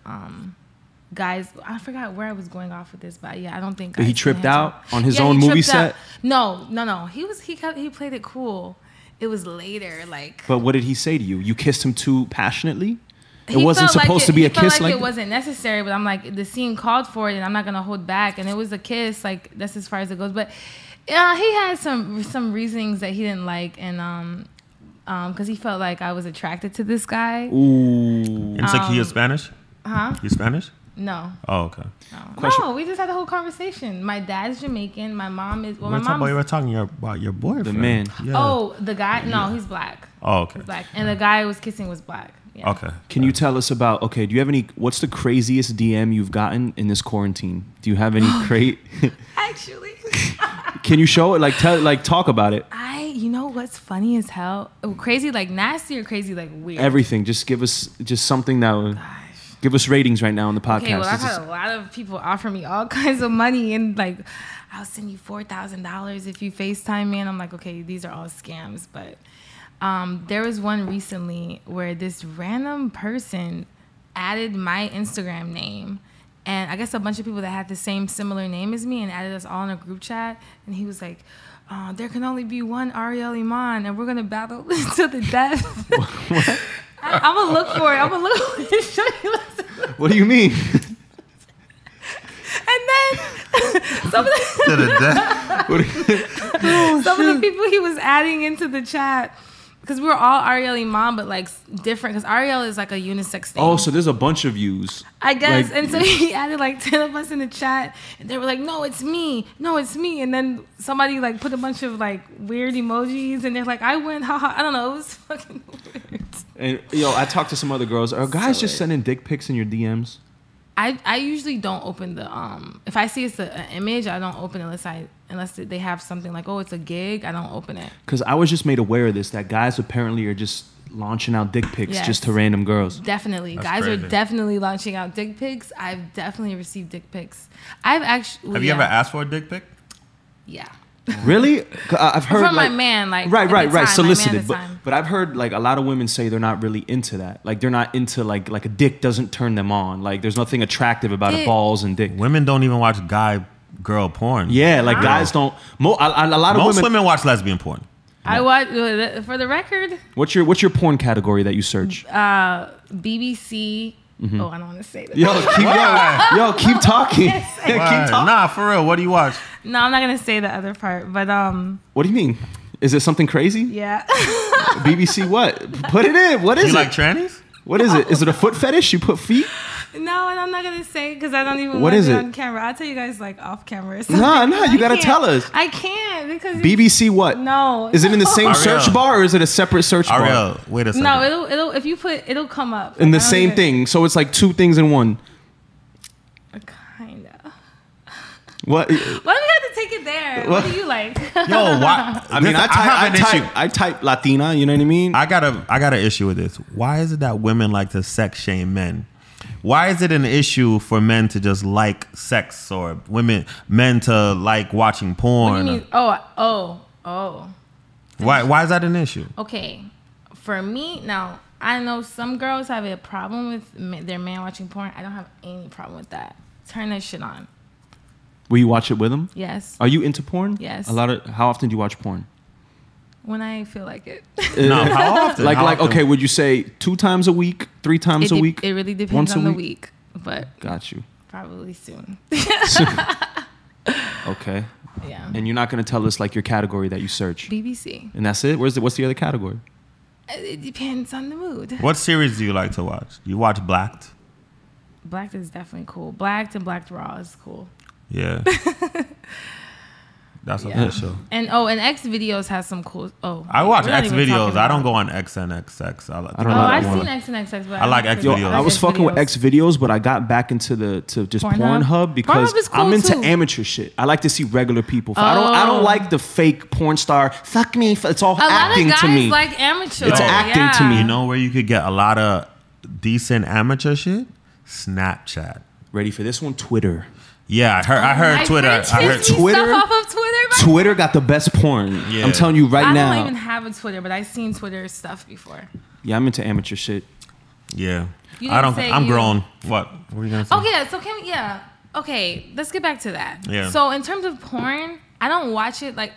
guys. I forgot where I was going off with this, but yeah, I don't think. But he guys tripped can handle- out on his Yeah, own he movie tripped set. out. No. He played it cool. It was later, like. But what did he say to you? You kissed him too passionately? It wasn't supposed to be a kiss. Like it wasn't necessary, but I'm like, the scene called for it, and I'm not gonna hold back. And it was a kiss. Like that's as far as it goes. But he had some reasonings that he didn't like, and because he felt like I was attracted to this guy. Ooh. And so he is Spanish? Huh? You Spanish? No. Oh, okay. No, we just had a whole conversation. My dad's Jamaican. My mom is. Well, my mom. You were talking about your boyfriend. The man. Yeah. Oh, the guy. No, he's black. Oh, okay. He's black, and the guy I was kissing was black. Yeah. Okay. Can you tell us about? Okay. Do you have any? What's the craziest DM you've gotten in this quarantine? Do you have any Actually. Can you show it? Like talk about it. You know what's funny as hell? Crazy like nasty or crazy like weird? Everything. Just give us something that would give us ratings right now on the podcast. Okay, well, I've had a lot of people offer me all kinds of money and like, I'll send you $4,000 if you FaceTime me. And I'm like, okay, these are all scams. But there was one recently where this random person added my Instagram name. And I guess a bunch of people that had the same similar name as me and added us all in a group chat. And he was like, there can only be one Ariel Iman, and we're going to battle to the death. What? I'm going to look for it. I'm going to look for it and show you. What do you mean? And then some of the people he was adding into the chat, because we were all Ariel Iman, but like different, because Ariel is like a unisex thing. Oh, so there's a bunch of views. I guess. Like, and so he added like 10 of us in the chat, and they were like, no, it's me. No, it's me. And then somebody like put a bunch of like weird emojis, and they're like, I win, haha. I don't know. It was fucking weird. And I talked to some other girls. Are guys just sending dick pics in your DMs? I usually don't open the if I see it's an image, I don't open it unless they have something like, oh, it's a gig. I don't open it. Because I was just made aware of this, that guys apparently are just launching out dick pics just to random girls. Definitely. That's guys crazy. Are definitely launching out dick pics. I've definitely received dick pics. Have you ever asked for a dick pic? Yeah. Really? I've heard from my man, like right, solicited. But I've heard like a lot of women say they're not really into that. Like they're not into like a dick doesn't turn them on. Like there's nothing attractive about a balls and dick. Women don't even watch girl porn. Yeah, like guys don't. A lot of most women watch lesbian porn. I watch, for the record. What's your porn category that you search? BBC. Mm-hmm. Oh, I don't want to say that. Keep talking. Keep talking. Nah, for real. What do you watch? No, I'm not gonna say the other part. But What do you mean? Is it something crazy? Yeah. BBC what? Put it in. What is it? You like trannies? What is it? Is it a foot fetish? You put feet? No, and I'm not gonna say because I don't even want to be on camera. I'll tell you guys like off camera. Or something. No, you gotta tell us. I can't because BBC what? No. Is it in the same search bar or is it a separate search bar? Ariel, wait a second. No, it'll if you put it'll come up in the same thing. So it's like two things in one. Kinda. What? Why do we have to take it there? What do you like? Yo, why? I mean, I type Latina. You know what I mean? I got an issue with this. Why is it that women like to sex shame men? Why is it an issue for men to just like sex or men to like watching porn? What do you mean? Oh. Why is that an issue? Okay, for me now, I know some girls have a problem with their man watching porn. I don't have any problem with that. Turn that shit on. Will you watch it with them? Yes. Are you into porn? Yes. How often do you watch porn? When I feel like it. No, how often? Okay, would you say 2 times a week, 3 times a week? It really depends on the week, but got you. Probably soon. Okay. Yeah. And you're not gonna tell us like your category that you search. BBC. And that's it. What's the other category? It depends on the mood. What series do you like to watch? You watch Blacked? Blacked is definitely cool. Blacked and Blacked Raw is cool. Yeah. That's official. And X Videos has some cool. I watch X Videos. I don't go on XNXX. I've seen XNXX, but I like X Videos. I was fucking with X Videos, but I got back into just Pornhub because I'm into amateur shit. I like to see regular people. I don't like the fake porn star. Fuck me. It's all acting to me. A lot of guys like amateur. It's acting to me. You know where you could get a lot of decent amateur shit? Snapchat. Ready for this one? Twitter. Yeah, I heard Twitter. I heard Twitter. Stuff off of Twitter. Twitter got the best porn. Yeah. I'm telling you now. I don't even have a Twitter, but I've seen Twitter stuff before. Yeah, I'm into amateur shit. Yeah. I'm grown. What were you gonna say? Okay, so can we? Yeah. Okay, let's get back to that. Yeah. So in terms of porn, I don't watch it. Like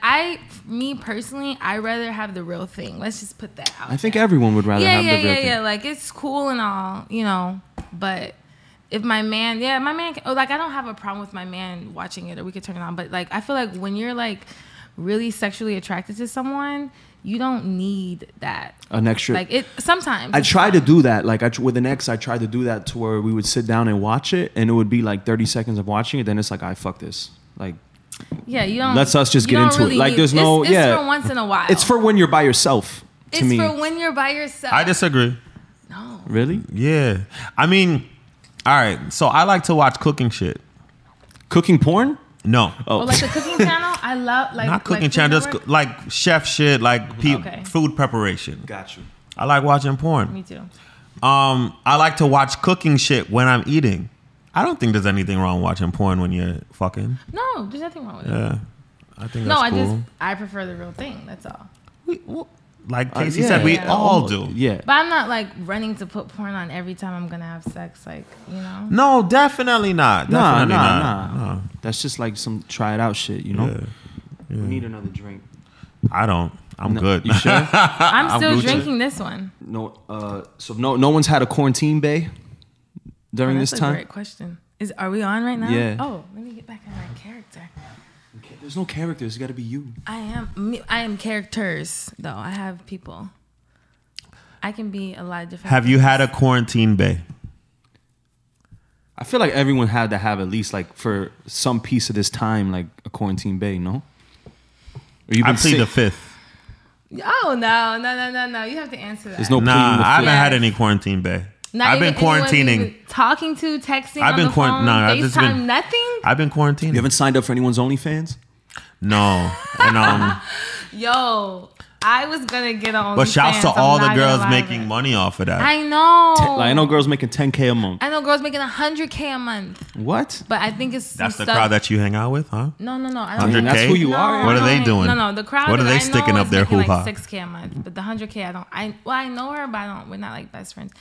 me personally, I rather have the real thing. Let's just put that out. I think everyone would rather have the real thing. Yeah. Like it's cool and all, you know, but if my man, like I don't have a problem with my man watching it, or we could turn it on. But like I feel like when you're like really sexually attracted to someone, you don't need that. An extra. Like it sometimes. I tried to do that. Like with an ex, I tried to do that to where we would sit down and watch it, and it would be like 30 seconds of watching it. Then it's like, I fuck this. Like, yeah, you don't. Let's us just get into really it. Like, there's no. It's for once in a while. It's for when you're by yourself. To me. It's for when you're by yourself. I disagree. No. Really? Yeah. I mean, all right. So I like to watch cooking shit. Cooking porn? No. Oh, like the cooking channel? I love like not cooking like channel, just like chef shit, like food preparation. Got you. I like watching porn. Me too. I like to watch cooking shit when I'm eating. I don't think there's anything wrong watching porn when you're fucking. No, there's nothing wrong with it. Yeah, I think that's cool. I prefer the real thing. That's all. Like Casey said, we all do. Yeah. But I'm not like running to put porn on every time I'm gonna have sex. Like, you know. No, definitely not. Definitely not. Nah. That's just like some try it out shit, you know. Yeah. We need another drink. I don't. I'm good. You sure? I'm still drinking this one. No. So no one's had a quarantine bay during this time. That's a great question. Are we on right now? Yeah. Oh, let me get back in my character. There's no characters. It's got to be you. I am characters though. I have people. I can be a lot of different. Have you had a quarantine bay? I feel like everyone had to have at least like for some piece of this time like a quarantine bay, no? I plead the fifth. Oh no! You have to answer that. There's no. I haven't had any quarantine bay. I've been quarantining. Talking to, texting. I've been quarantining. FaceTime, nothing. I've been quarantining. You haven't signed up for anyone's OnlyFans? No. And Yo, I was gonna get on OnlyFans. But shouts to all the girls making money off of that. I know. I know girls making $10K a month. I know girls making $100K a month. What? But I think it's that's the crowd that you hang out with, huh? No. I don't 100K. That's who you are. What are they doing? No. The crowd. What are they sticking up their hoo ha? Like $6K a month, but the $100K I know her, but I don't. We're not like best friends.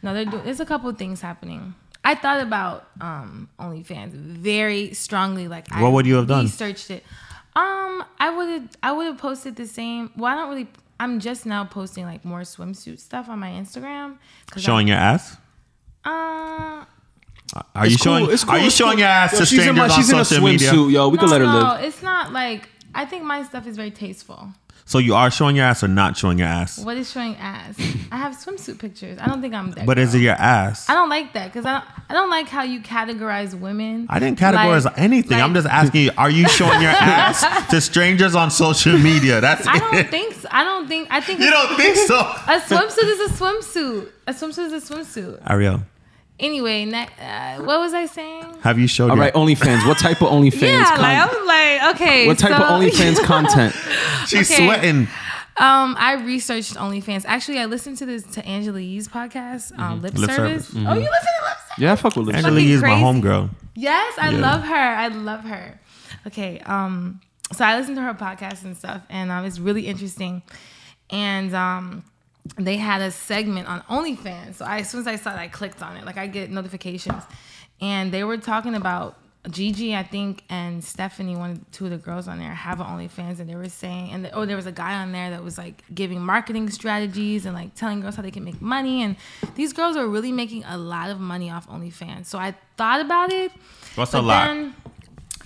No, there's a couple of things happening. I thought about OnlyFans very strongly. Like, what would you have done? Researched it. I would have posted the same. Well, I don't really. I'm just now posting like more swimsuit stuff on my Instagram. Showing your ass? Are you showing your ass to strangers on social media? Yo, we can let her live. No, it's not like. I think my stuff is very tasteful. So you are showing your ass or not showing your ass? What is showing ass? I have swimsuit pictures. I don't think I'm that. But is it your ass? I don't like that because I don't like how you categorize women. I didn't categorize anything. I'm just asking you: are you showing your ass to strangers on social media? That's I don't think so. I think you don't think so. A swimsuit is a swimsuit. A swimsuit is a swimsuit. Ariel. Anyway, what was I saying? Have you showed? All right, OnlyFans. What type of OnlyFans? Yeah, I was like, okay. What type of OnlyFans content? She's sweating. I researched OnlyFans. Actually, I listened to Angela Yee's podcast, Lip Service. Mm-hmm. Oh, you listen to Lip Service? Yeah, I fuck with Lip Service. Angela Yee is my homegirl. Yes, I love her. Okay, so I listened to her podcast and stuff, and it's really interesting. And they had a segment on OnlyFans. So as soon as I saw it, I clicked on it. Like I get notifications. And they were talking about Gigi, I think, and Stephanie, two of the girls on there, have an OnlyFans. And they were saying, there was a guy on there that was like giving marketing strategies and like telling girls how they can make money. And these girls are really making a lot of money off OnlyFans. So I thought about it. What's a lot?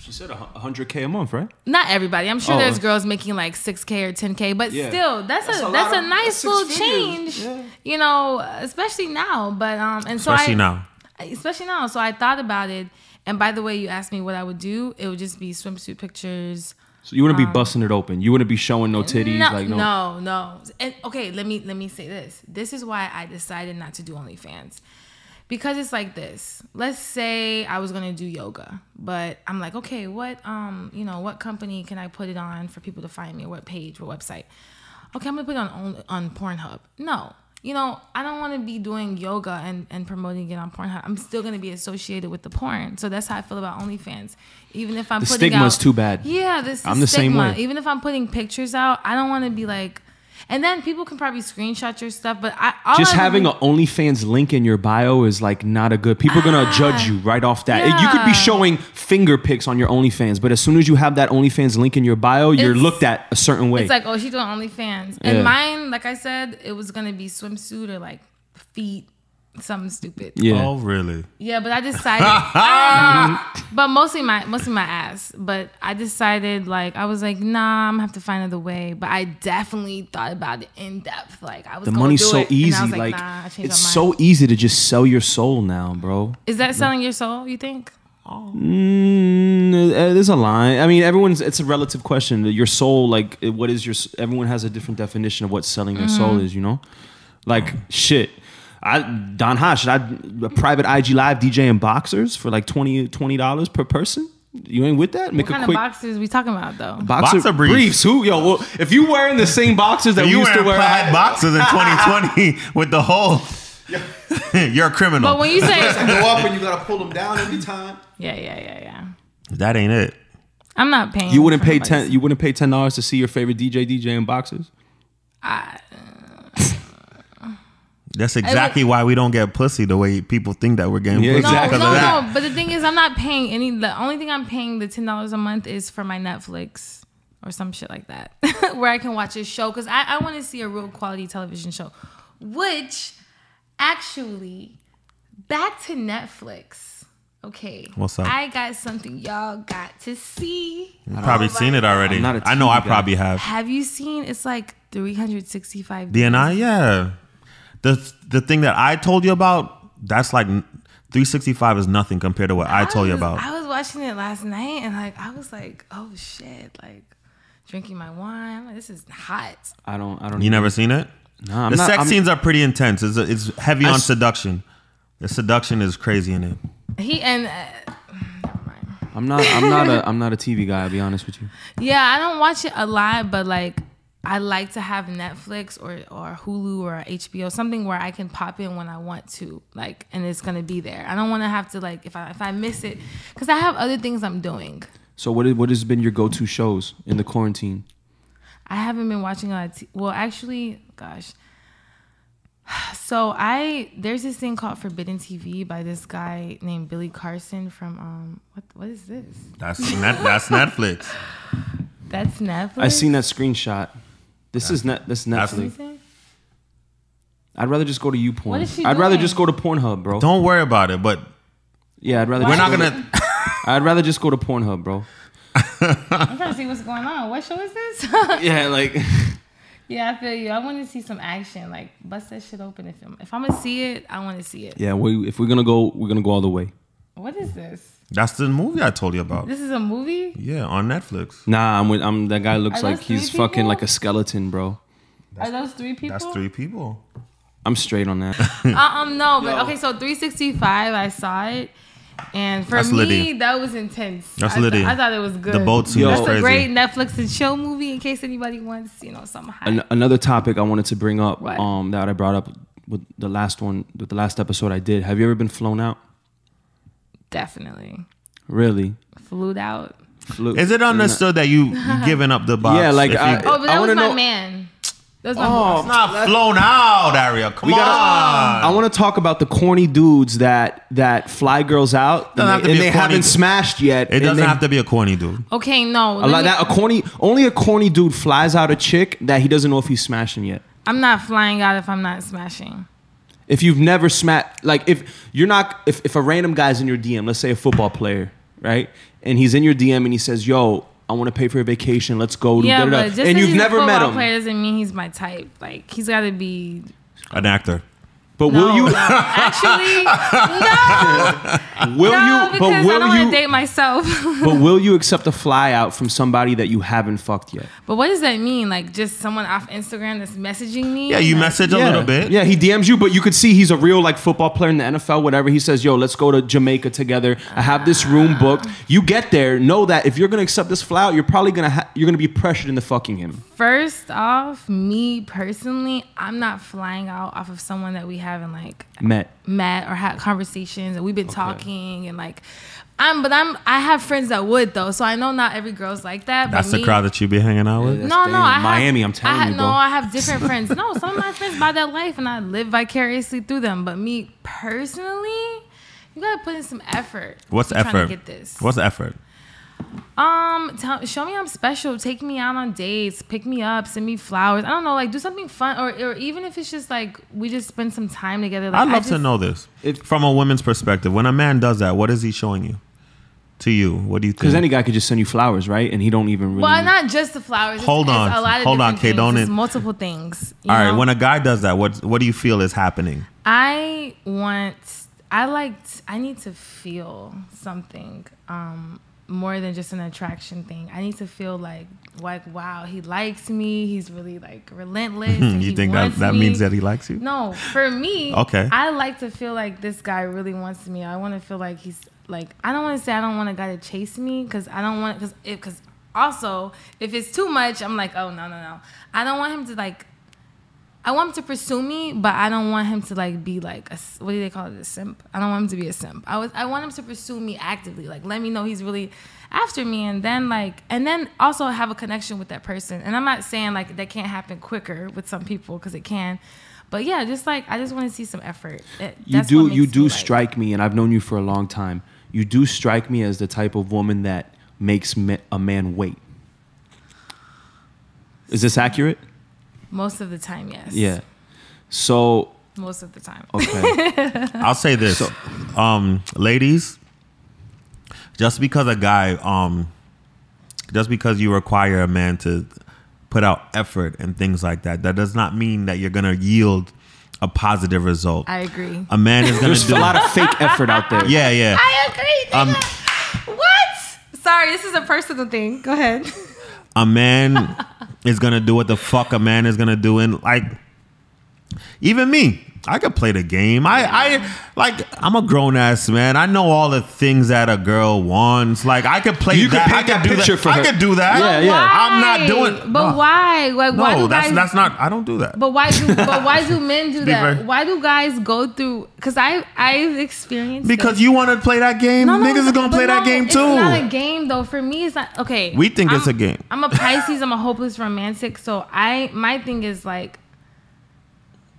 She said $100K a month, right? Not everybody. I'm sure there's girls making like $6K or $10K, but still, that's a nice little change, you know, especially now. But especially now. So I thought about it. And by the way, you asked me what I would do. It would just be swimsuit pictures. So you wouldn't be busting it open. You wouldn't be showing no titties. No. And okay, let me say this. This is why I decided not to do OnlyFans. Because it's like this. Let's say I was gonna do yoga, but I'm like, okay, what company can I put it on for people to find me? What page? What website? Okay, I'm gonna put it on Pornhub. No, I don't want to be doing yoga and promoting it on Pornhub. I'm still gonna be associated with the porn. So that's how I feel about OnlyFans. Even if I'm the stigma's too bad. Yeah, I'm the same way. Even if I'm putting pictures out, I don't want to be like. And then people can probably screenshot your stuff, but having an OnlyFans link in your bio is like not a good. People are gonna judge you right off that. Yeah. You could be showing finger pics on your OnlyFans, but as soon as you have that OnlyFans link in your bio, you're looked at a certain way. It's like, oh, she's doing OnlyFans, and mine, like I said, it was gonna be swimsuit or like feet, something stupid. Yeah. Oh, really? Yeah, but I decided, but mostly my ass. But I decided, like, I was like, nah, I'm gonna have to find another way. But I definitely thought about it in depth. Like, I was the gonna money's do so it, and easy. I was like, Like, nah, I changed it's my mind. so easy to just sell your soul now, bro. Is that selling your soul? You think? There's a line. I mean, it's a relative question. Your soul, like, what is your? Everyone has a different definition of what selling their soul is. You know, like shit. Don Haas, should I a private IG live DJ in boxers for like $20 per person? You ain't with that? Make What kind of boxers we talking about though? Boxer briefs. Who? Yo, well, if you wearing the same boxers that we used to wear, plaid boxers in 2020 with the whole. You're a criminal. But when you say go up and you gotta pull them down every time. Yeah. That ain't it. I'm not paying. You wouldn't for pay nobody's- You wouldn't pay $10 to see your favorite DJ in boxers. That's exactly why we don't get pussy the way people think that we're getting pussy. exactly. No. But the thing is, I'm not paying any. The only thing I'm paying the $10 a month is for my Netflix or some shit like that, where I can watch a show because I want to see a real quality television show. Which, actually, back to Netflix. Okay, What's up? I got something y'all got to see. You've probably seen it already. I'm not a I know TV I guy. probably have. Have you seen? It's like 365 days. DNI, yeah. The thing that I told you about, that's like 365 is nothing compared to what I told you about. I was watching it last night and like I was like, oh shit, like drinking my wine. I'm like, this is hot. I don't. You never seen it? Nah, The sex scenes are pretty intense. It's heavy on s- seduction. The seduction is crazy in it. Never mind. I'm not a TV guy. I'll be honest with you. Yeah, I don't watch it a lot, but like I like to have Netflix or Hulu or HBO, something where I can pop in when I want to, like, and it's gonna be there. I don't want to have to like if I miss it, because I have other things I'm doing. So what has been your go-to shows in the quarantine? I haven't been watching a lot. Well, actually, gosh. So there's this thing called Forbidden TV by this guy named Billy Carson from what is this? That's Netflix. That's Netflix. I seen that screenshot. This is Netflix. What you say? I'd rather just go to YouPorn. What is she I'd rather doing? just go to Pornhub, bro. Don't worry about it, but Yeah, I'd rather. we're just not go gonna. I'd rather just go to Pornhub, bro. I'm trying to see what's going on. What show is this? Yeah, like. Yeah, I feel you. I want to see some action. Like bust that shit open. If I'm gonna see it, I want to see it. Yeah, if we're gonna go all the way. What is this? That's the movie I told you about. This is a movie? Yeah, on Netflix. Nah, I'm that guy looks Are like those he's three fucking people? like a skeleton, bro. Are those three people? That's 3 people. I'm straight on that. No, but okay. So 365, I saw it, and for That's me, Liddy. that was intense. That's Liddy. I thought it was good. The boat scene Yo. is That's crazy. a great Netflix and chill movie. In case anybody wants, something high. Another topic I wanted to bring up, What? that I brought up with the last episode I did. Have you ever been flown out? Definitely Really? flew out. Is it understood that you giving up the box? Yeah, like, if you- I- Oh, but that was wanna my know- man. That was my It's not flown out, Ariel. Come on. I want to talk about the corny dudes that fly girls out Doesn't have to and be they a corny haven't dude. smashed yet. It doesn't have to be a corny dude. Okay, no. Only a corny dude flies out a chick that he doesn't know if he's smashing yet. I'm not flying out if I'm not smashing. If you've never smashed, like if a random guy's in your DM, let's say a football player, right? And he's in your DM and he says, "Yo, I want to pay for a vacation. Let's go." Yeah, da, da, da." but just and because you've he's never a met football him. player doesn't mean he's my type. Like he's got to be. An actor. But No, will you? no. Actually, no. Will No, you? because But I don't will want to you? date myself. But will you accept a fly out from somebody that you haven't fucked yet? But what does that mean? Like just someone off Instagram that's messaging me? Yeah, you Like, message a little bit. Yeah, he DMs you, but you could see he's a real like football player in the NFL, whatever. He says, "Yo, let's go to Jamaica together. I have this room booked." You get there, know that if you're gonna accept this fly out, you're probably gonna be pressured into fucking him. First off, me personally, I'm not flying out off of someone that we haven't like met or had conversations, and we've been talking, and like I have friends that would though, so I know not every girl's like that. That's but the crowd that you be hanging out with. No, Miami. I'm telling you, bro. No, I have different friends. No, some of my friends buy that life, and I live vicariously through them. But me personally, you gotta put in some effort. What's effort? Trying to get this. What's effort? Show me I'm special. Take me out on dates. Pick me up. Send me flowers. I don't know, like do something fun, or even if it's just like we just spend some time together. Like, I'd love to know this from a woman's perspective. When a man does that, what is he showing you? To you, what do you think? Because any guy could just send you flowers, right? And he don't even really. Well, not just the flowers. Hold on, a lot of Kay, don't It's multiple things. All right, when a guy does that, what do you feel is happening? I need to feel something more than just an attraction thing. I need to feel like wow, he likes me. He's really like relentless. And You think that means that he likes you? No, for me, okay. I like to feel like this guy really wants me. I want to feel like he's like, I don't want to say I don't want a guy to chase me, because I don't want, because also if it's too much, I'm like, oh no. I don't want him to like. I want him to pursue me, but I don't want him to like be like what do they call it, a simp? I don't want him to be a simp. I want him to pursue me actively, like let me know he's really after me, and then also have a connection with that person. And I'm not saying like that can't happen quicker with some people, because it can, but yeah, just like I just want to see some effort. You do strike me, and I've known you for a long time. You do strike me as the type of woman that makes a man wait. Is this accurate? Most of the time, yes. Yeah. So. Most of the time. Okay. I'll say this, ladies. Just because you require a man to put out effort and things like that, that does not mean that you're gonna yield a positive result. I agree. A man is gonna There's a lot of fake effort out there. Yeah. I agree. What? Sorry, this is a personal thing. Go ahead. A man is gonna do what the fuck a man is gonna do, and like, even me, I could play the game. I'm a grown ass man. I know all the things that a girl wants. Like, I could play. You could that. paint that picture for her. I could do that. Yeah. I'm not doing. But why? Like, why do guys? That's not. I don't do that. But why do men do that? Why do guys go through? Because I've experienced. Because this. you want to play that game. Niggas are gonna play that game too. It's not a game though. For me, it's not okay. We think it's a game. I'm a Pisces. I'm a hopeless romantic. So my thing is like.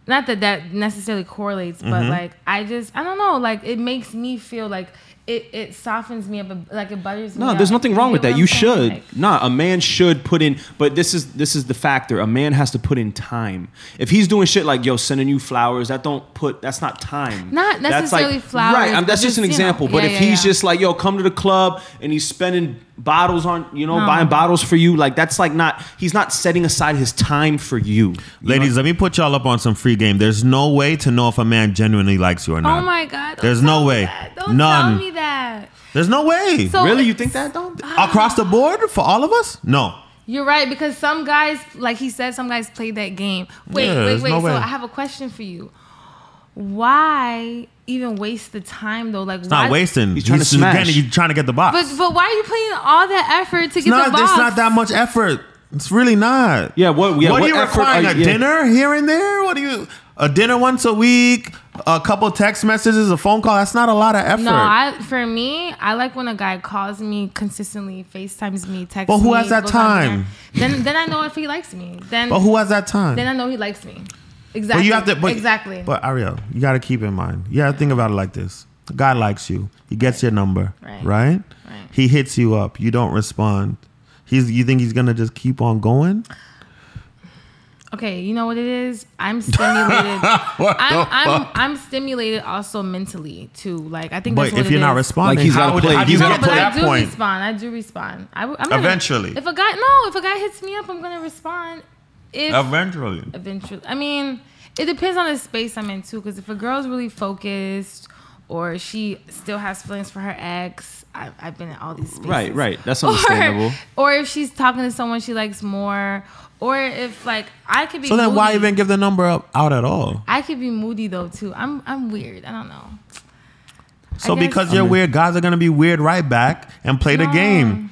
Not that necessarily correlates, but like I don't know, like it makes me feel like it softens me up, like it butters me up. No, there's nothing wrong with that. You should. Like, a man should put in, but this is the factor. A man has to put in time. If he's doing shit like, yo, sending you flowers, that's not time. Not necessarily like, flowers. Right, that's just an example. But if he's just like, yo, come to the club and he's spending bottles on, buying bottles for you, like that's like he's not setting aside his time for you. Ladies, let me put y'all up on some free game. There's no way to know if a man genuinely likes you or not. Oh my God. There's no way. Don't tell me that. There's no way. So really? You think that, though? Across the board for all of us? No. You're right, because some guys, like he said, some guys play that game. Wait. No so way. I have a question for you. Why even waste the time though? Like, it's not wasting. He's trying to smash. He's trying to get the box. But why are you putting all that effort to get the box? It's not that much effort. It's really not. Yeah. What are you effort requiring? A dinner here and there? What do you? A dinner once a week? A couple text messages? A phone call? That's not a lot of effort. No, for me, I like when a guy calls me consistently, FaceTimes me, texts me. But who has that time? Then I know if he likes me. But who has that time? Then I know he likes me. Exactly. But you have to, exactly. But Ariel, you got to keep in mind. You got to think about it like this. The guy likes you. He gets your number. Right? He hits you up. You don't respond. You think he's going to just keep on going? Okay, you know what it is? I'm stimulated. I'm stimulated also mentally too. Like I think. But that's what if you're not responding, like he's got to play. How do you get to that point? I do respond. I'm eventually. If a guy hits me up, I'm gonna respond. Eventually. I mean, it depends on the space I'm in too. Because if a girl's really focused, or she still has feelings for her ex, I've been in all these spaces. Right. That's understandable. Or if she's talking to someone she likes more. Or if like I could be. So then, moody. why even give the number out at all? I could be moody though too. I'm weird. I don't know. So because you're weird, guys are gonna be weird right back and play the game.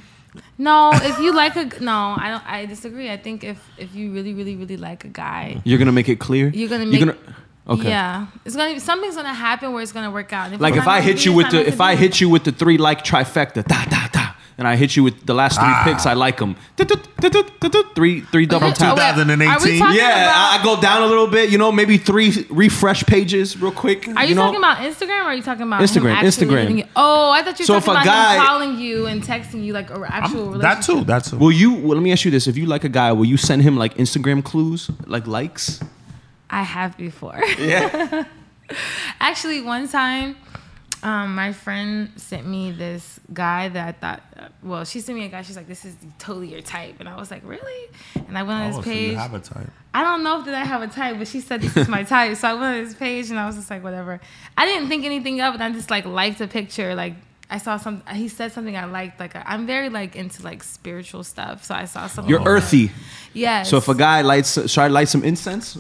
No, if you like I disagree. I think if you really, really, really like a guy, you're gonna make it clear. You're gonna Okay. Yeah, it's gonna something's gonna happen where it's gonna work out. Like if I hit you with the 3 like trifecta, da da da, and I hit you with the last 3 picks, I like them. Three double tap. 2018. Yeah, I go down a little bit. You know, maybe 3 refresh pages real quick. Are you talking about Instagram or are you talking about Instagram? Instagram. Oh, I thought you were talking about him calling you and texting you like an actual relationship. That too. Well, let me ask you this: if you like a guy, will you send him like Instagram clues, like likes? I have before. Yeah. Actually, one time, my friend sent me this guy that I thought, she sent me a guy. She's like, this is totally your type. And I was like, really? And I went on his page. So you have a type. I don't know if I have a type, but she said this is my type. So I went on his page and I was just like, whatever. I didn't think anything of it. I just like liked a picture. Like I saw he said something I liked. Like I'm very like into like spiritual stuff. So I saw something. You're earthy. Yes. So if a guy should I light some incense?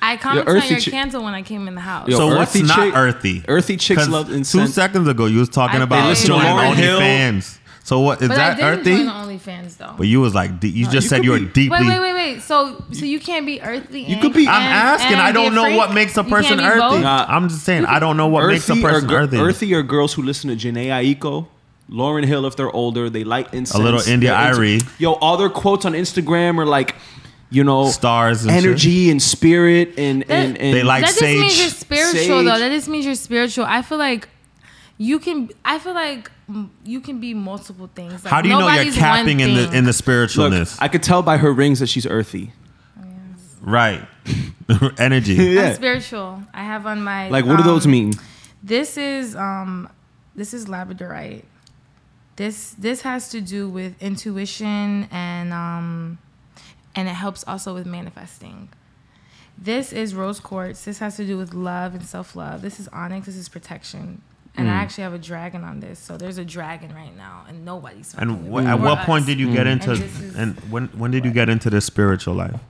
I commented on your candle when I came in the house. Yo, so what's not earthy? Earthy chicks love incense. 2 seconds ago, you was talking about joining OnlyFans. So what is that earthy? earthy? I didn't join OnlyFans though. But you was like, you just said you were deeply. Wait. So you can't be earthy. You could be. I'm asking. I don't know what makes a person earthy. I'm just saying. I don't know what makes a person earthy. Earthy are girls who listen to Janae Aiko, Lauryn Hill if they're older. They light incense. A little India Irie. Yo, all their quotes on Instagram are like, you know, stars, and energy, and spirit, and they like that sage. That just means you're spiritual, though. That just means you're spiritual. I feel like you can be multiple things. Like, how do you know you're capping in the spiritualness? Look, I could tell by her rings that she's earthy. Yes. Right. Energy. Yeah. I'm spiritual. I have on my like. What do those mean? This is labradorite. This has to do with intuition and it helps also with manifesting. This is rose quartz. This has to do with love and self-love. This is onyx. This is protection. And I actually have a dragon on this. So there's a dragon right now, and nobody's. And at what point did you get into? And when did you get into this spiritual life?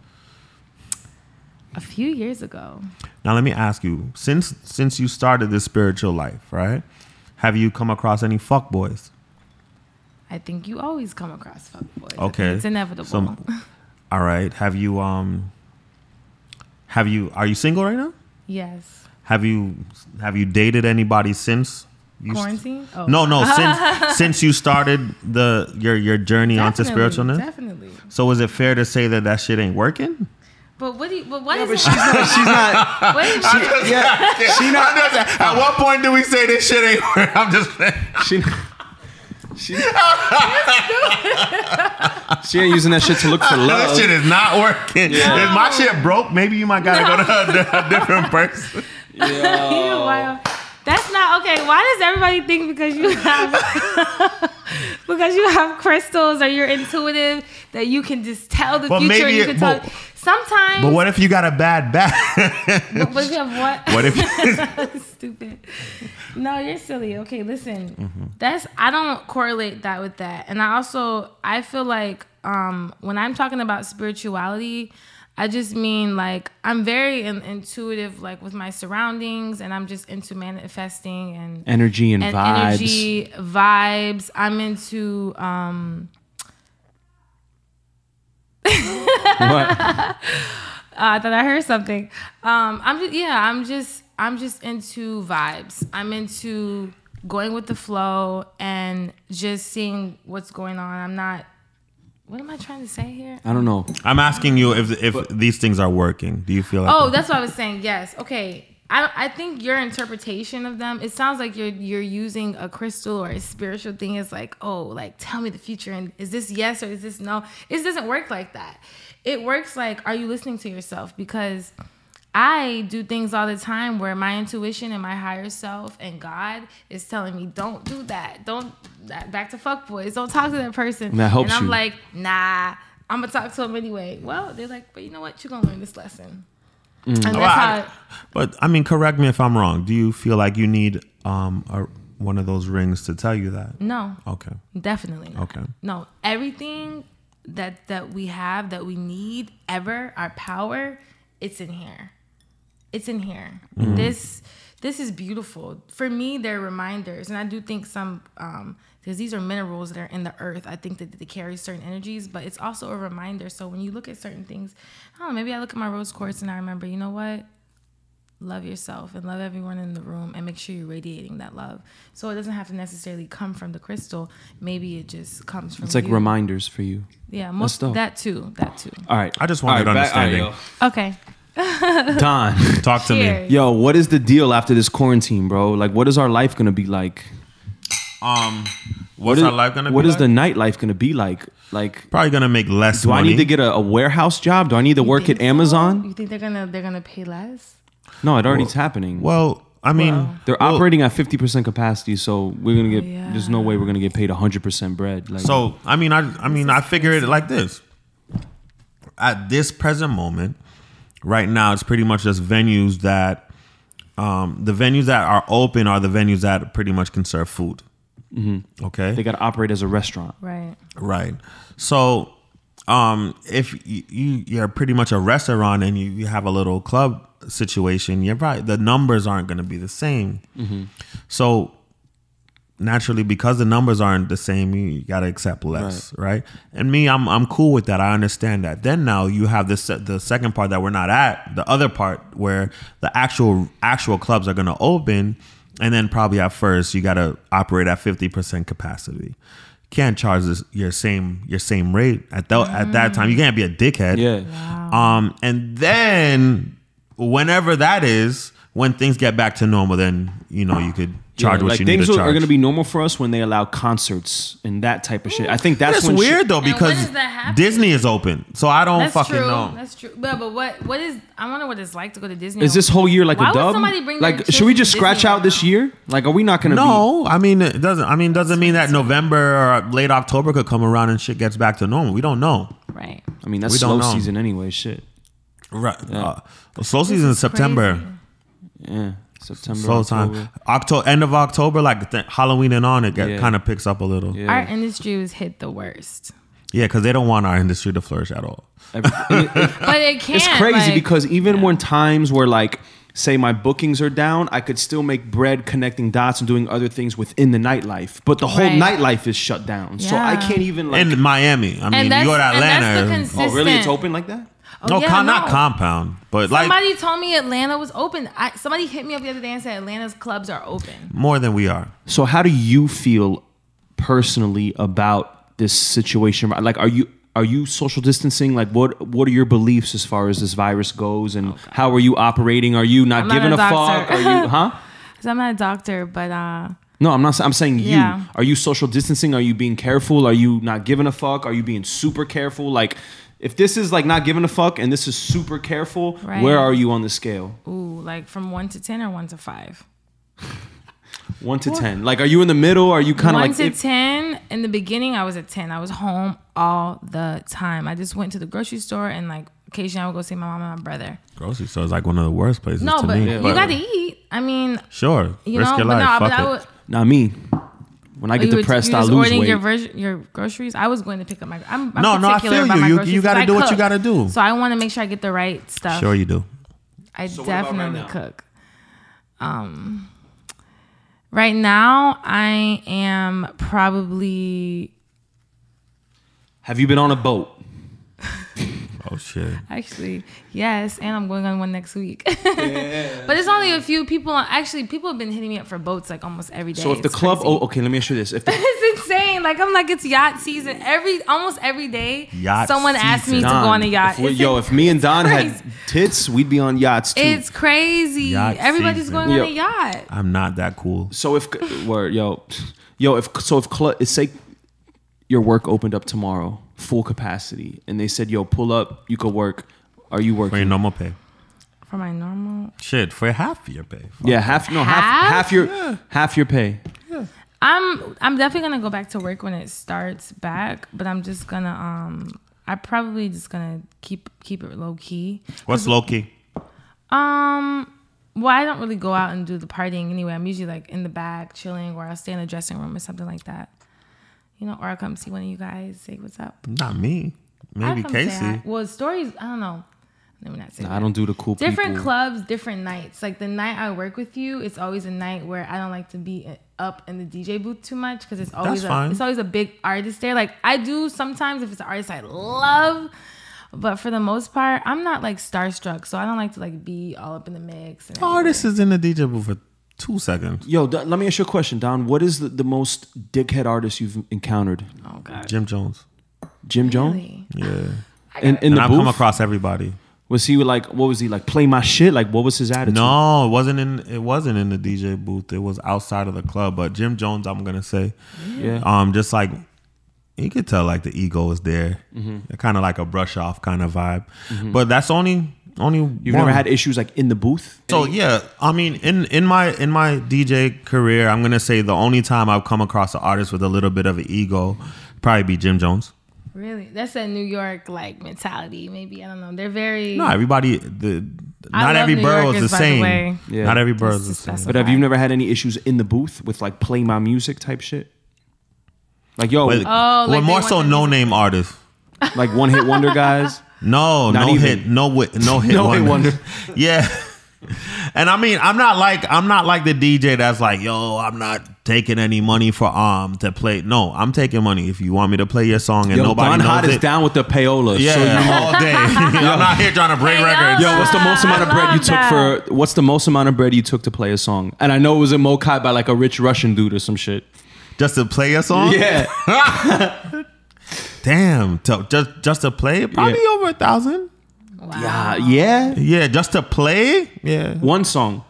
A few years ago. Now let me ask you: since you started this spiritual life, right? Have you come across any fuckboys? I think you always come across fuckboys. Okay, it's inevitable. All right. Are you single right now? Yes. Have you dated anybody since quarantine? No, since you started your journey onto spiritualness? Definitely. So is it fair to say that shit ain't working? But what is it? She's not. Wait, she's not. At what point do we say this shit ain't working? I'm just saying. She ain't using that shit to look for love. That shit is not working. No. If my shit broke, maybe you might gotta go to a different person. Yeah. That's not okay. Why does everybody think because you have crystals or you're intuitive that you can just tell the future? Maybe you can tell. Sometimes. But what if you got a bad back? What if you have what? What if? Stupid. No, you're silly. Okay, listen. I don't correlate that with that. And I feel like when I'm talking about spirituality, I just mean like I'm very intuitive, like with my surroundings, and I'm just into manifesting and energy and vibes. Energy, vibes. I'm into What? I thought I heard something. I'm just into vibes. I'm into going with the flow and just seeing what's going on. I'm not. What am I trying to say here? I don't know. I'm asking you if these things are working. Do you feel like? Oh, that's what I was saying. Yes. Okay. I think your interpretation of them. It sounds like you're using a crystal or a spiritual thing as like, oh, like tell me the future and is this yes or is this no? It doesn't work like that. It works like, are you listening to yourself? Because I do things all the time where my intuition and my higher self and God is telling me, don't do that. Back to fuckboys. Don't talk to that person. And that helps you. And I'm you. like, nah, I'm going to talk to him anyway. Well, they're like, but you know what? You're going to learn this lesson. And that's but I mean, correct me if I'm wrong. Do you feel like you need one of those rings to tell you that? No. Okay. Definitely not. Okay. No, everything that we have, that we need ever, our power, it's in here. It's in here. Mm-hmm. This is beautiful. For me, they're reminders. And I do think some, because these are minerals that are in the earth, I think that they carry certain energies, but it's also a reminder. So when you look at certain things, I don't know, maybe I look at my rose quartz and I remember, you know what? love yourself and love everyone in the room and make sure you're radiating that love. So it doesn't have to necessarily come from the crystal. Maybe it just comes from It's like you. reminders for you. Yeah, most that too. All right. I just wanted understanding. Okay. Don, talk to me. Cheers. yo, what is the deal after this quarantine, bro? Like, what is our life gonna be like? What's our life gonna be What like? is the nightlife gonna be like? Like, Probably gonna make less do money. I need to get a warehouse job? Do I need to work at Think so? Amazon? You think they're gonna pay less? No, it already is happening. Well, I mean, They're operating at 50% capacity, so we're gonna get. Yeah. There's no way we're gonna get paid 100% bread. Like, so I figure it like this. At this present moment, right now, it's pretty much just venues that, the venues that are open are the venues that pretty much can serve food. Mm-hmm. Okay, they got to operate as a restaurant. Right. So, if you're pretty much a restaurant and you have a little club situation, you're right. The numbers aren't going to be the same. Mm-hmm. So naturally, because the numbers aren't the same, you got to accept less, right? And me, I'm cool with that. I understand that. Then now you have the second part that we're not at, the other part where the actual clubs are going to open, and then probably at first you got to operate at 50% capacity. Can't charge your same rate at that time. You can't be a dickhead. Yeah. Wow. And then whenever that is, when things get back to normal, then you could charge what like you need to things charge. are going to be normal for us when they allow concerts and that type of shit. I think that's when weird though, And when because does that happen? Disney is open, so I don't That's fucking true. know. That's true. But what is? I wonder what it's like to go to Disney. Is this whole year like Why a would dub? somebody bring their Like, kids should we to just scratch Disney out right this now? year? Like, are we not going to No, I mean it doesn't. I mean, doesn't mean that November or late October could come around and shit gets back to normal. We don't know. Right. I mean, that's We slow don't know. season anyway. Shit. Right. Yeah. Slow season is September. Crazy. Yeah. September. Slow time. End of October, like Halloween and on, it kind of picks up a little. Yeah. Our industry was hit the worst. Yeah, because they don't want our industry to flourish at all. But it can't. It's crazy like, because even when times where like, say my bookings are down, I could still make bread connecting dots and doing other things within the nightlife. But the whole Right. nightlife is shut down. So I Yeah. can't even like. In Miami, I mean, you go to that's the Atlanta. consistent. Oh, really? It's open like that? Oh, yeah, Not compound, but Somebody told me Atlanta was open. Somebody hit me up the other day and said Atlanta's clubs are open. more than we are. So how do you feel personally about this situation? Like, are you social distancing? Like, what are your beliefs as far as this virus goes, and how are you operating? Are you not I'm giving not a a fuck? doctor. Are you, huh? Because I'm not a doctor, but No, I'm not. I'm saying you. Yeah. Are you social distancing? Are you being careful? Are you not giving a fuck? Are you being super careful? Like, if this is like not giving a fuck and this is super careful, Right. where are you on the scale? ooh, like from 1 to 10 or 1 to 5? 1 to 10. Like, are you in the middle? Are you kind of 1 like to 10. In the beginning, I was at 10. I was home all the time. I just went to the grocery store and like occasionally I would go see my mom and my brother. Grocery store is like one of the worst places No, to but me. you got to eat. I mean, Sure, you risk know, your but life. no, Fuck but I it. would. not me? When I get depressed, I lose ordering weight. your groceries. I was going to pick up my. I'm No, I particular feel about you. my You groceries gotta 'cause I do what you cook. gotta do. So I want to make sure I get the right stuff. Sure, you do. I So what about right definitely now? cook. Right now, I am probably Have you been on a boat? Oh shit. actually yes, and I'm going on one next week. But it's only a few people. Actually, people have been hitting me up for boats like almost every day. So if the It's club, crazy. okay, let me ask you this: if the, It's insane. Like I'm like it's yacht season. Almost every day, Yacht someone asks me to season. go on a yacht. if me and Don had crazy. tits, we'd be on yachts too. It's crazy. Yacht Everybody's season. going on Yo. a yacht. I'm not that cool. So if say your work opened up tomorrow, full capacity, and they said, "Yo, pull up, you could work." Are you For your working? normal pay. For my normal, Shit, for half your pay. Fuck. Yeah, half your pay. I'm definitely gonna go back to work when it starts back. But I'm just gonna I probably just gonna keep it low key. What's low key? Well, I don't really go out and do the partying anyway. I'm usually like in the back chilling, or I'll stay in the dressing room or something like that. You know, or I'll come see one of you guys, say what's up. Not me. I'll Maybe come say Casey. hi. Well, stories, I don't know. Let me not say Nah, that. I don't do the cool Different people. clubs, different nights. Like the night I work with you, it's always a night where I don't like to be up in the DJ booth too much because it's always That's fine. it's always a big artist there. Like I do sometimes if it's an artist I love, But for the most part, I'm not like starstruck, so I don't like to like be all up in the mix. And Artist is in the DJ booth for 2 seconds. Yo, let me ask you a question, Don. What is the most dickhead artist you've encountered? Oh God, Jim Jones. Jim Jones? really? Yeah. In And the I've booth? come across everybody. Was he like, what was he like, play my shit? Like, what was his attitude? No, it wasn't in the DJ booth. It was outside of the club. But Jim Jones, I'm gonna say, Yeah. just like you could tell, like the ego is there, kind of like a brush off kind of vibe. But that's only You've never had issues like in the booth? So yeah, I mean, in my DJ career, I'm gonna say the only time I've come across an artist with a little bit of an ego, probably be Jim Jones. Really? That's a New York like mentality. Maybe I don't know. They're very. No, everybody. Not every New borough is Yorkers, the by the same. way. Yeah. Not every borough is the Just to same. specify. But have you never had any issues in the booth with like play my music type shit? Like, yo, But, Oh, like well, they more want so the no music. name artists. like one hit wonder guys? No, Not no even. hit, no hit No hit wonder. wonder. Yeah. And I mean, I'm not like the DJ that's like, yo, I'm not taking any money for to play. No, I'm taking money if you want me to play your song and Yo, nobody Don knows Hot it. is down with the payola. Yeah, So you know. all day. I'm not here trying to break Payola. records. Yo, what's the most amount of I bread you love took that. for? What's the most amount of bread you took to play a song? And I know it was in Mokai by like a rich Russian dude or some shit. Just to play a song? Yeah, Damn. Just to play? Probably Yeah. over 1,000. Wow. yeah. Yeah, just to play? Yeah. One song,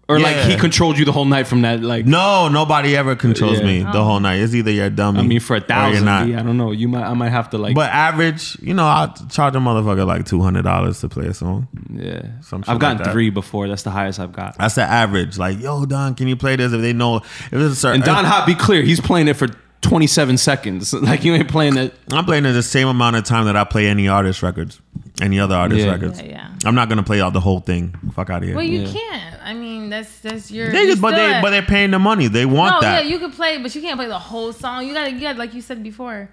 or like Yeah. he controlled you the whole night from that. Like, No, nobody ever controls Yeah. me the whole night. It's either you're a dummy. I mean, for or you're 1,000, not. I don't know. I might have to like. But average, I'll charge a motherfucker like $200 to play a song. yeah, Some shit I've gotten like that. 3 before. That's the highest I've got. That's the average. Like, yo, Don, can you play this? If they know, if it's a certain. And Don Hot, be clear, he's playing it for 27 seconds. Like you ain't playing it. I'm playing it the same amount of time that I play any artist records, any other artist Yeah. records. Yeah. I'm not gonna play out the whole thing. Fuck out of here. Well, you Yeah. can't. I mean, that's your. They you just, but still- they're paying the money. They want No, that. yeah, you could play, but you can't play the whole song. You gotta, like you said before.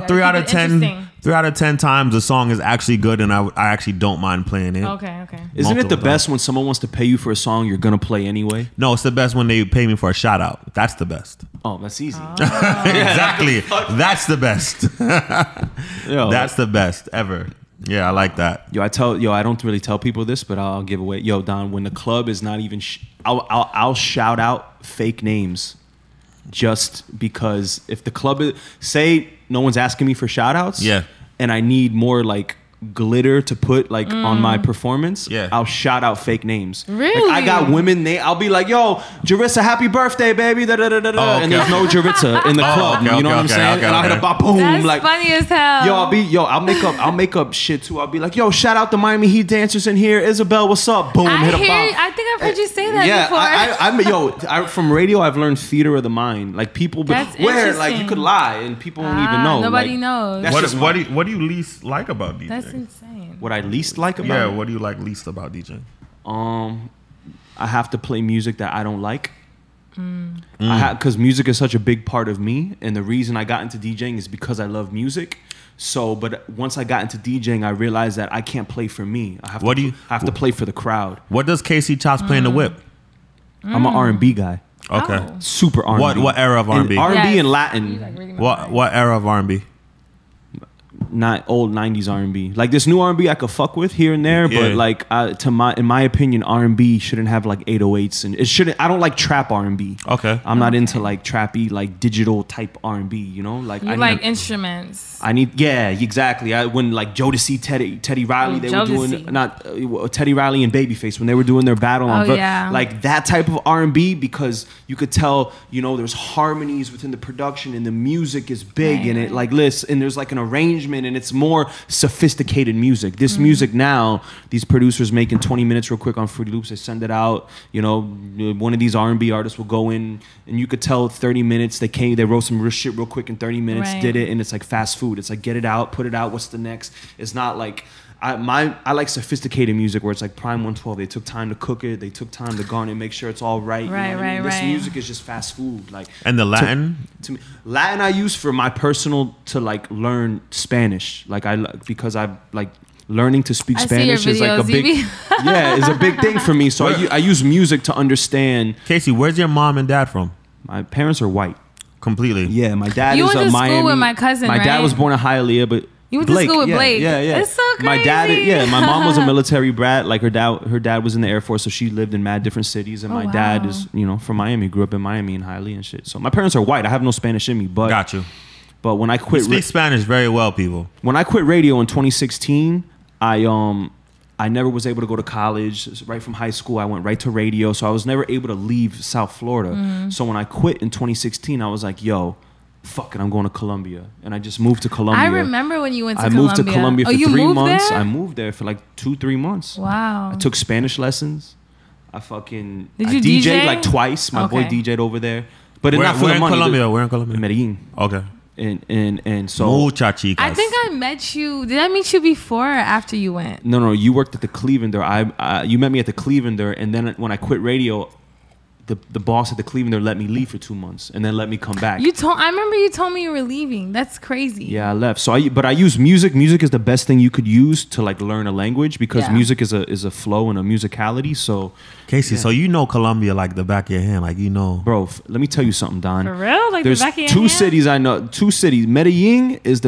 Three keep out it of 10. interesting. 3 out of 10 times the song is actually good, and I actually don't mind playing it. Okay. Isn't it the Multiple best when someone wants to pay you for a song you're gonna play anyway? No, it's the best when they pay me for a shout out. That's the best. Oh, that's easy. Exactly. That's the best. Yo, That's the best ever. Yeah, I like that. Yo, I don't really tell people this, but I'll give away. Yo, Don, when the club is not even, I'll shout out fake names, just because if the club is, say no one's asking me for shout outs, Yeah. and I need more like glitter to put like on my performance, Yeah. I'll shout out fake names. Really? Like, I got women I'll be like, yo, Jarissa, happy birthday, baby. Da, da, da, da, da. Oh, okay. And there's no Jarissa in the club. okay, You know what I'm okay, saying? okay, And I'll hit okay. a bop, boom, That's like funny as hell. I'll make up shit too. I'll be like, yo, shout out the Miami Heat dancers in here. Isabel, what's up? Boom, hit a bop. I think I've heard you say that before. From radio, I've learned theater of the mind. Like people, That's where like you interesting. could lie and people don't even know. Nobody Like, knows. that's just What do you least like about DJing? That's insane. what I least like about Yeah, it. what do you like least about DJing? I have to play music that I don't like. Because music is such a big part of me, and the reason I got into DJing is because I love music. So, but once I got into DJing, I realized that I can't play for me. I have to play for the crowd. What does Casey Chopz play in the whip? I'm an R&B guy, Okay. Oh. super R&B. What era of R&B? R&B Yes. and You, Latin. like, reading my mind. What era of R&B? Not old 90s R&B. Like this new R&B I could fuck with here and there, Yeah. but like in my opinion, R&B shouldn't have like 808s, and it shouldn't. I don't like trap R&B. Okay. I'm not into like trappy, like digital type R&B. You know, like You like instruments. yeah, exactly. When like Jodeci, Teddy Riley, they were doing Jodeci. not Teddy Riley and Babyface when they were doing their battle on yeah. like that type of R&B, because you could tell, there's harmonies within the production and the music is big Right, and it right. like list and there's like an arrangement and it's more sophisticated music. This music now, these producers making 20 minutes real quick on Fruity Loops, they send it out. One of these R&B artists will go in and you could tell 30 minutes they wrote some real shit real quick in 30 minutes, Right. did it, and it's like fast food. It's like get it out, put it out, what's the next? It's not like I like sophisticated music where it's like Prime 112. They took time to cook it, they took time to garnish, make sure it's all right. Right, what I mean? right, This right. music is just fast food. Like And the Latin? to me, Latin I use for my personal to like learn Spanish. Like because I like learning to speak I see your Spanish is like a videos, big Evie. is a big thing for me. So I use music to understand. Casey, where's your mom and dad from? My parents are white. Completely. Yeah, my dad You is went a to school Miami. with my cousin, My dad right? was born in Hialeah, but You went to school with Blake. Yeah. It's so crazy. My dad, my mom was a military brat. Like her dad was in the Air Force, so she lived in mad different cities. And my dad is, from Miami, grew up in Miami and Hialeah and shit. So my parents are white. I have no Spanish in me, but got you. But when I quit, you speak Spanish very well, people. When I quit radio in 2016, I never was able to go to college. Right from high school, I went right to radio, so I was never able to leave South Florida. So when I quit in 2016, I was like, yo, fuck it, I'm going to Colombia. And I just moved to Colombia. I remember when you went to Colombia. I moved to Colombia for 3 months. There? I moved there for like 2-3 months. Wow. I took Spanish lessons. I fucking Did you DJ'd like twice. My boy DJ'd over there. But not for the money. Where in Colombia? In Medellin. Okay. And so mucha chicas. I think I met you. Did I meet you before or after you went? No, you worked at the Clevelander. You met me at the Clevelander, and then when I quit radio, the boss at the Clevelander let me leave for 2 months and then let me come back. I remember you told me you were leaving. That's crazy. Yeah, I left. So I use music. Music is the best thing you could use to like learn a language because music is a flow and a musicality. So Casey, so you know Colombia like the back of your hand, like you know. Bro, let me tell you something, Don. For real? Like there's the back of your two hand? cities I know. 2 cities. Medellin is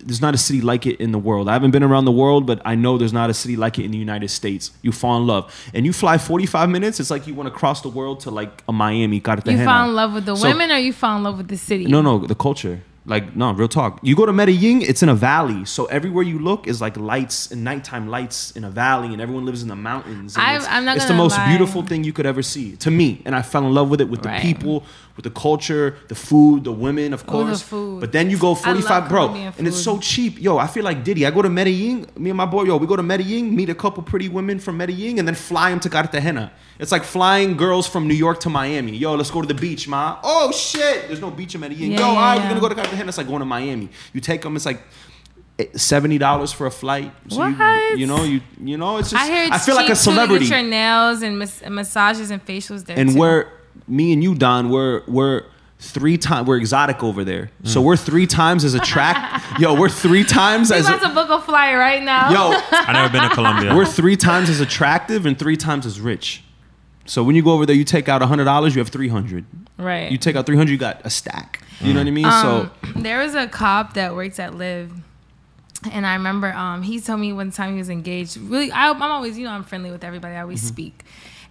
there's not a city like it in the world. I haven't been around the world, but I know there's not a city like it in the United States. You fall in love. And you fly 45 minutes, it's like you want to cross the world to like a Miami, Cartagena. You fall in love with the women or you fall in love with the city? No, the culture. Like, no, real talk. You go to Medellin, it's in a valley. So everywhere you look is like lights and nighttime lights in a valley, and everyone lives in the mountains. It's the most beautiful thing you could ever see to me. And I fell in love with it, with the people, with the culture, the food, the women, of course. The food. But then you go 45, bro, and it's so cheap. Yo, I feel like Diddy. I go to Medellin, me and my boy, we go to Medellin, meet a couple pretty women from Medellin, and then fly them to Cartagena. It's like flying girls from New York to Miami. Yo, let's go to the beach, ma. Oh, shit. There's no beach in Medellin. All right, we're going to go to Cartagena. It's like going to Miami. You take them, it's like $70 for a flight. So what? You know, it's just, I feel like a celebrity. You get your nails and massages and facials there and too. Me and you, Don, we're 3 times, we're exotic over there. So we're 3 times as attractive. Yo, we're 3 times as... We're about to book a flight right now. Yo. I've never been to Colombia. We're 3 times as attractive and 3 times as rich. So when you go over there, you take out $100, you have $300. Right. You take out $300, you got a stack. You know what I mean? So there was a cop that works at Live, and I remember he told me one time he was engaged. Really, I'm always, I'm friendly with everybody. I always speak,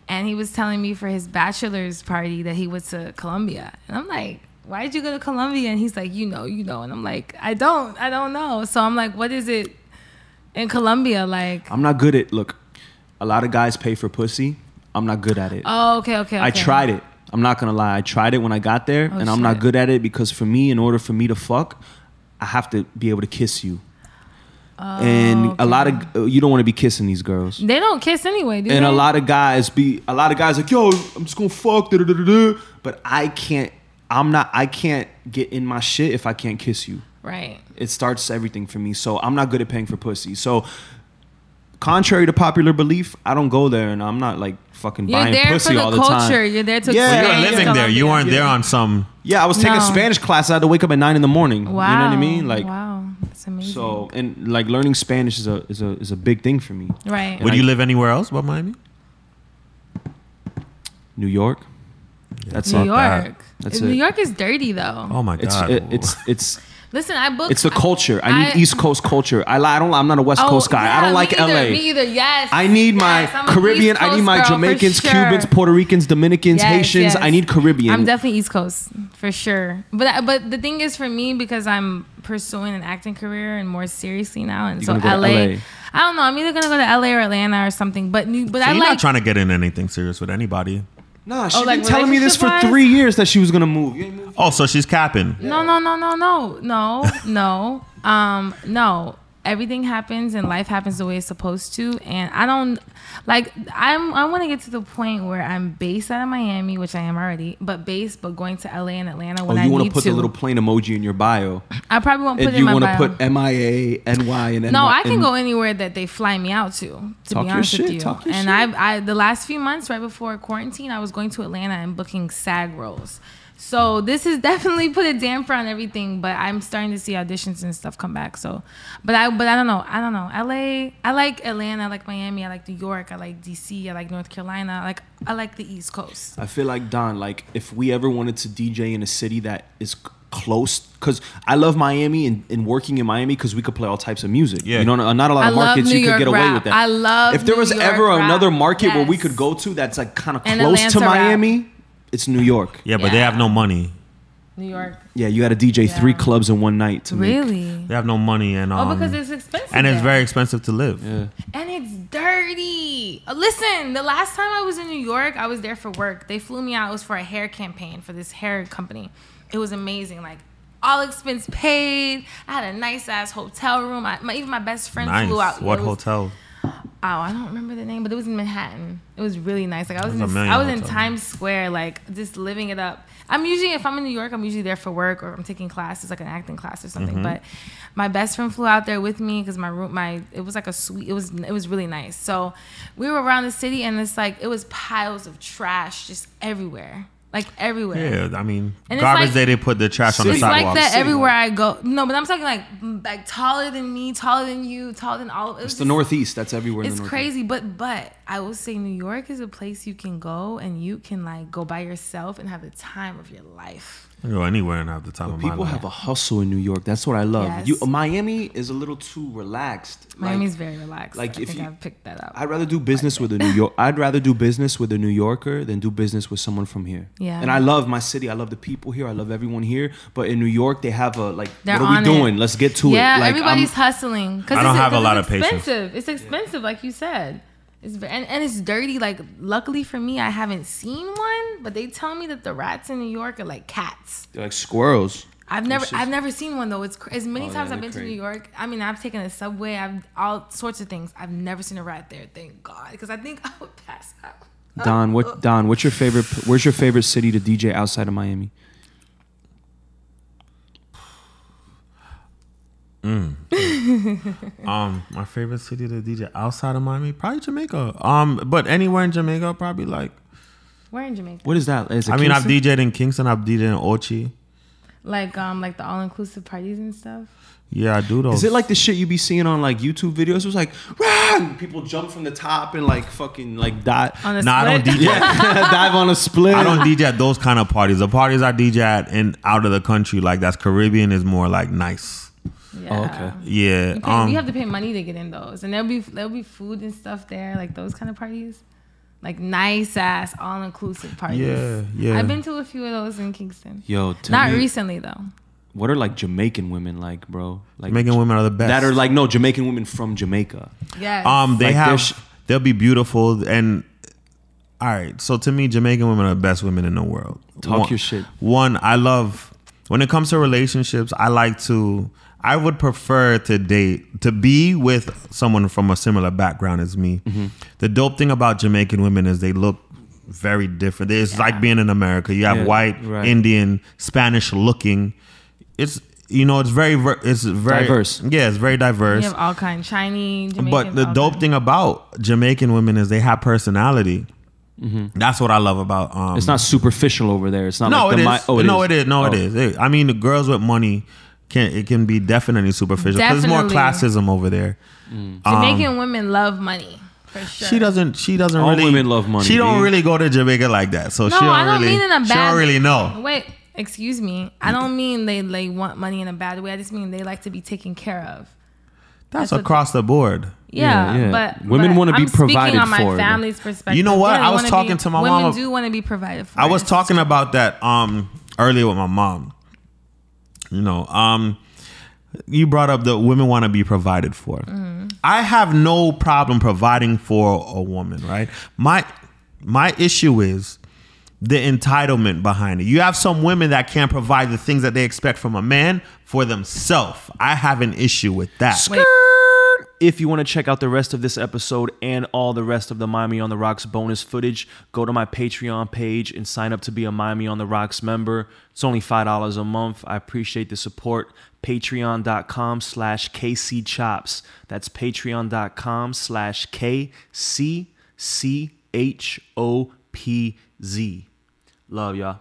and he was telling me for his bachelor's party that he went to Colombia, and I'm like, why did you go to Colombia? And he's like, you know, and I'm like, I don't know. So I'm like, what is it in Colombia like? I'm not good at look. A lot of guys pay for pussy. I'm not good at it. Oh, okay. I tried it. I'm not gonna lie. I tried it when I got there, and I'm not good at it because for me, in order for me to fuck, I have to be able to kiss you. And a lot of you don't want to be kissing these girls. They don't kiss anyway, do they? And a lot of guys like, yo, I'm just gonna fuck, but I can't. I can't get in my shit if I can't kiss you. Right. It starts everything for me. So I'm not good at paying for pussy. So contrary to popular belief, I don't go there, and I'm not like fucking buying pussy all the time. You're there to you were living there. You weren't there on some. Yeah, I was taking Spanish class. I had to wake up at 9 a.m. Wow. You know what I mean? Like, wow, that's amazing. So and like learning Spanish is a big thing for me. Right. Would you live anywhere else but Miami? New York. Yeah. That's New not York. That's New it. York is dirty though. Oh my god. It's Listen, I booked. It's the culture. I need East Coast culture. I'm not a West Coast guy. Yeah, I don't like LA. Me either. Yes. I need my Caribbean. I need my Jamaicans, Cubans, Puerto Ricans, Dominicans, Haitians. I need Caribbean. I'm definitely East Coast for sure. But the thing is, for me, because I'm pursuing an acting career and more seriously now, and so LA. I don't know. I'm either gonna go to LA or Atlanta or something. But you're not trying to get in anything serious with anybody. Nah, she's been telling me this for 3 years that she was gonna move. You ain't moved. Oh, so she's capping. No. No. Everything happens and life happens the way it's supposed to, and I don't like. I want to get to the point where I'm based out of Miami, which I am already, but going to LA and Atlanta when I need to. You want to put the little plane emoji in your bio? I probably won't put it in my bio. You want to put MIA, NY, and NY. No, I can go anywhere that they fly me out to be honest with you. And I the last few months right before quarantine, I was going to Atlanta and booking SAG roles. So this has definitely put a damper on everything, but I'm starting to see auditions and stuff come back. So, but I don't know. LA, I like Atlanta, I like Miami, I like New York, I like DC, I like North Carolina, I like the East Coast. I feel like Don, like if we ever wanted to DJ in a city that is close, because I love Miami and working in Miami because we could play all types of music. Yeah. You know, not a lot I of love markets New you could York get away rap. with that. I love If there was New York ever rap. another market where we Yes. could go to that's like kind of And close to Atlanta rap. Miami, it's New York. Yeah, but they Yeah. have no money. New York. Yeah, you got to DJ 3 Yeah. clubs in one night to make. Really? They have no money, and Oh, because it's expensive. and it's there. very expensive to live. Yeah. And it's dirty. Listen, the last time I was in New York, I was there for work. They flew me out. It was for a hair campaign for this hair company. It was amazing. Like, all expense paid. I had a nice ass hotel room. Even my best friend flew Nice. out. What It was- hotel? Oh, I don't remember the name, but it was in Manhattan. It was really nice. Like I was There's a in million in hotels. Times Square, like just living it up. I'm usually, if I'm in New York, I'm usually there for work or I'm taking classes, like an acting class or something. Mm-hmm. But my best friend flew out there with me because it was like a suite. It was really nice. So we were around the city, and it's like it was piles of trash just everywhere. Like everywhere. Yeah, I mean, And it's garbage like- day, they put the trash on the It's sidewalk. like that City, everywhere like- I go. No, but I'm talking like taller than me, taller than you, taller than all of us. It's the Northeast. That's everywhere in It's the Northeast. crazy, but I will say New York is a place you can go and you can like go by yourself and have the time of your life. I can go anywhere and have the time of my People life. have a hustle in New York. That's what I love. Yes. Miami is a little too relaxed. Miami's very relaxed. like, I if think you- I've picked that up. I'd rather do business with a New York. I'd rather do business with a New Yorker than do business with someone from here. Yeah. And I love my city. I love the people here. I love everyone here. But in New York, they have a like. They're what are we on doing? it. Let's get to Yeah, it. Like, everybody's hustling. I don't have a lot of patience. Expensive. It's expensive, like you said. And it's dirty. Like, luckily for me, I haven't seen one, but they tell me that the rats in New York are like cats. they're like squirrels. I've never seen one though. It's as many Oh, times yeah, I've they're been to New crazy. York. I mean, I've taken a subway. I've all sorts of things. I've never seen a rat there. Thank God, because I think I would pass out. Don, what's your favorite? Where's your favorite city to DJ outside of Miami? My favorite city to DJ outside of Miami, probably Jamaica. But anywhere in Jamaica, probably like. Where in Jamaica? What is that? Is it I mean, I've Kingston? DJed in Kingston. I've DJed in Ochi. Like the all inclusive parties and stuff. Yeah, I do those. Is it like the shit you be seeing on like YouTube videos? It was like, "Rah!" People jump from the top and like fucking like die. On a Nah, I don't split? DJ. Dive on a split. I don't DJ at those kind of parties. The parties I DJ at in out of the country, like that's Caribbean, is more like nice. Yeah. Oh, okay. Yeah. You have to pay money to get in those, and there'll be food and stuff there, like those kind of parties, like nice ass all inclusive parties. Yeah. I've been to a few of those in Kingston. Yo, Not recently though. What are like Jamaican women like, bro? Like Jamaican women are the best. that are like no Jamaican women from Jamaica. Yes. They Like, have they'll be beautiful and all right. So to me, Jamaican women are the best women in the world. Talk your shit. One, I love when it comes to relationships. I would prefer to be with someone from a similar background as me. Mm-hmm. The dope thing about Jamaican women is they look very different. It's like being in America. You have Yeah, white, right. Indian, Spanish looking. It's very Diverse. Yeah, it's very diverse. you have all kinds Chinese, Jamaican. But the all dope kinds. thing about Jamaican women is they have personality. That's what I love about. It's not superficial over there. It's not. No, like it the is. Mi- No, it it is. is. No, it Oh. is. I mean, the girls with money can be definitely superficial. 'Cause there's more Definitely. classism over there. Jamaican women love money for sure. She doesn't All really. women love money, She don't B. really go to Jamaica like that. So No, she don't I don't really. mean in a She bad. don't really know. Wait, excuse me. I don't mean they want money in a bad way. I just mean they like to be taken care of. That's what across the board. Yeah, Yeah, yeah. but Women wanna be I'm speaking provided on my for. family's perspective. You know what? Yeah, I was wanna talking to my women mom. do want to be provided for. I was It's- talking about that earlier with my mom. You know, you brought up the women want to be provided for. Mm-hmm. I have no problem providing for a woman, right? My issue is the entitlement behind it. You have some women that can't provide the things that they expect from a man for themselves. I have an issue with that. Wait. If you want to check out the rest of this episode and all the rest of the Miami on the Rocks bonus footage, go to my Patreon page and sign up to be a Miami on the Rocks member. It's only $5 a month. I appreciate the support. Patreon.com/KC Chopz. That's Patreon.com/KCCHOPZ. Love y'all.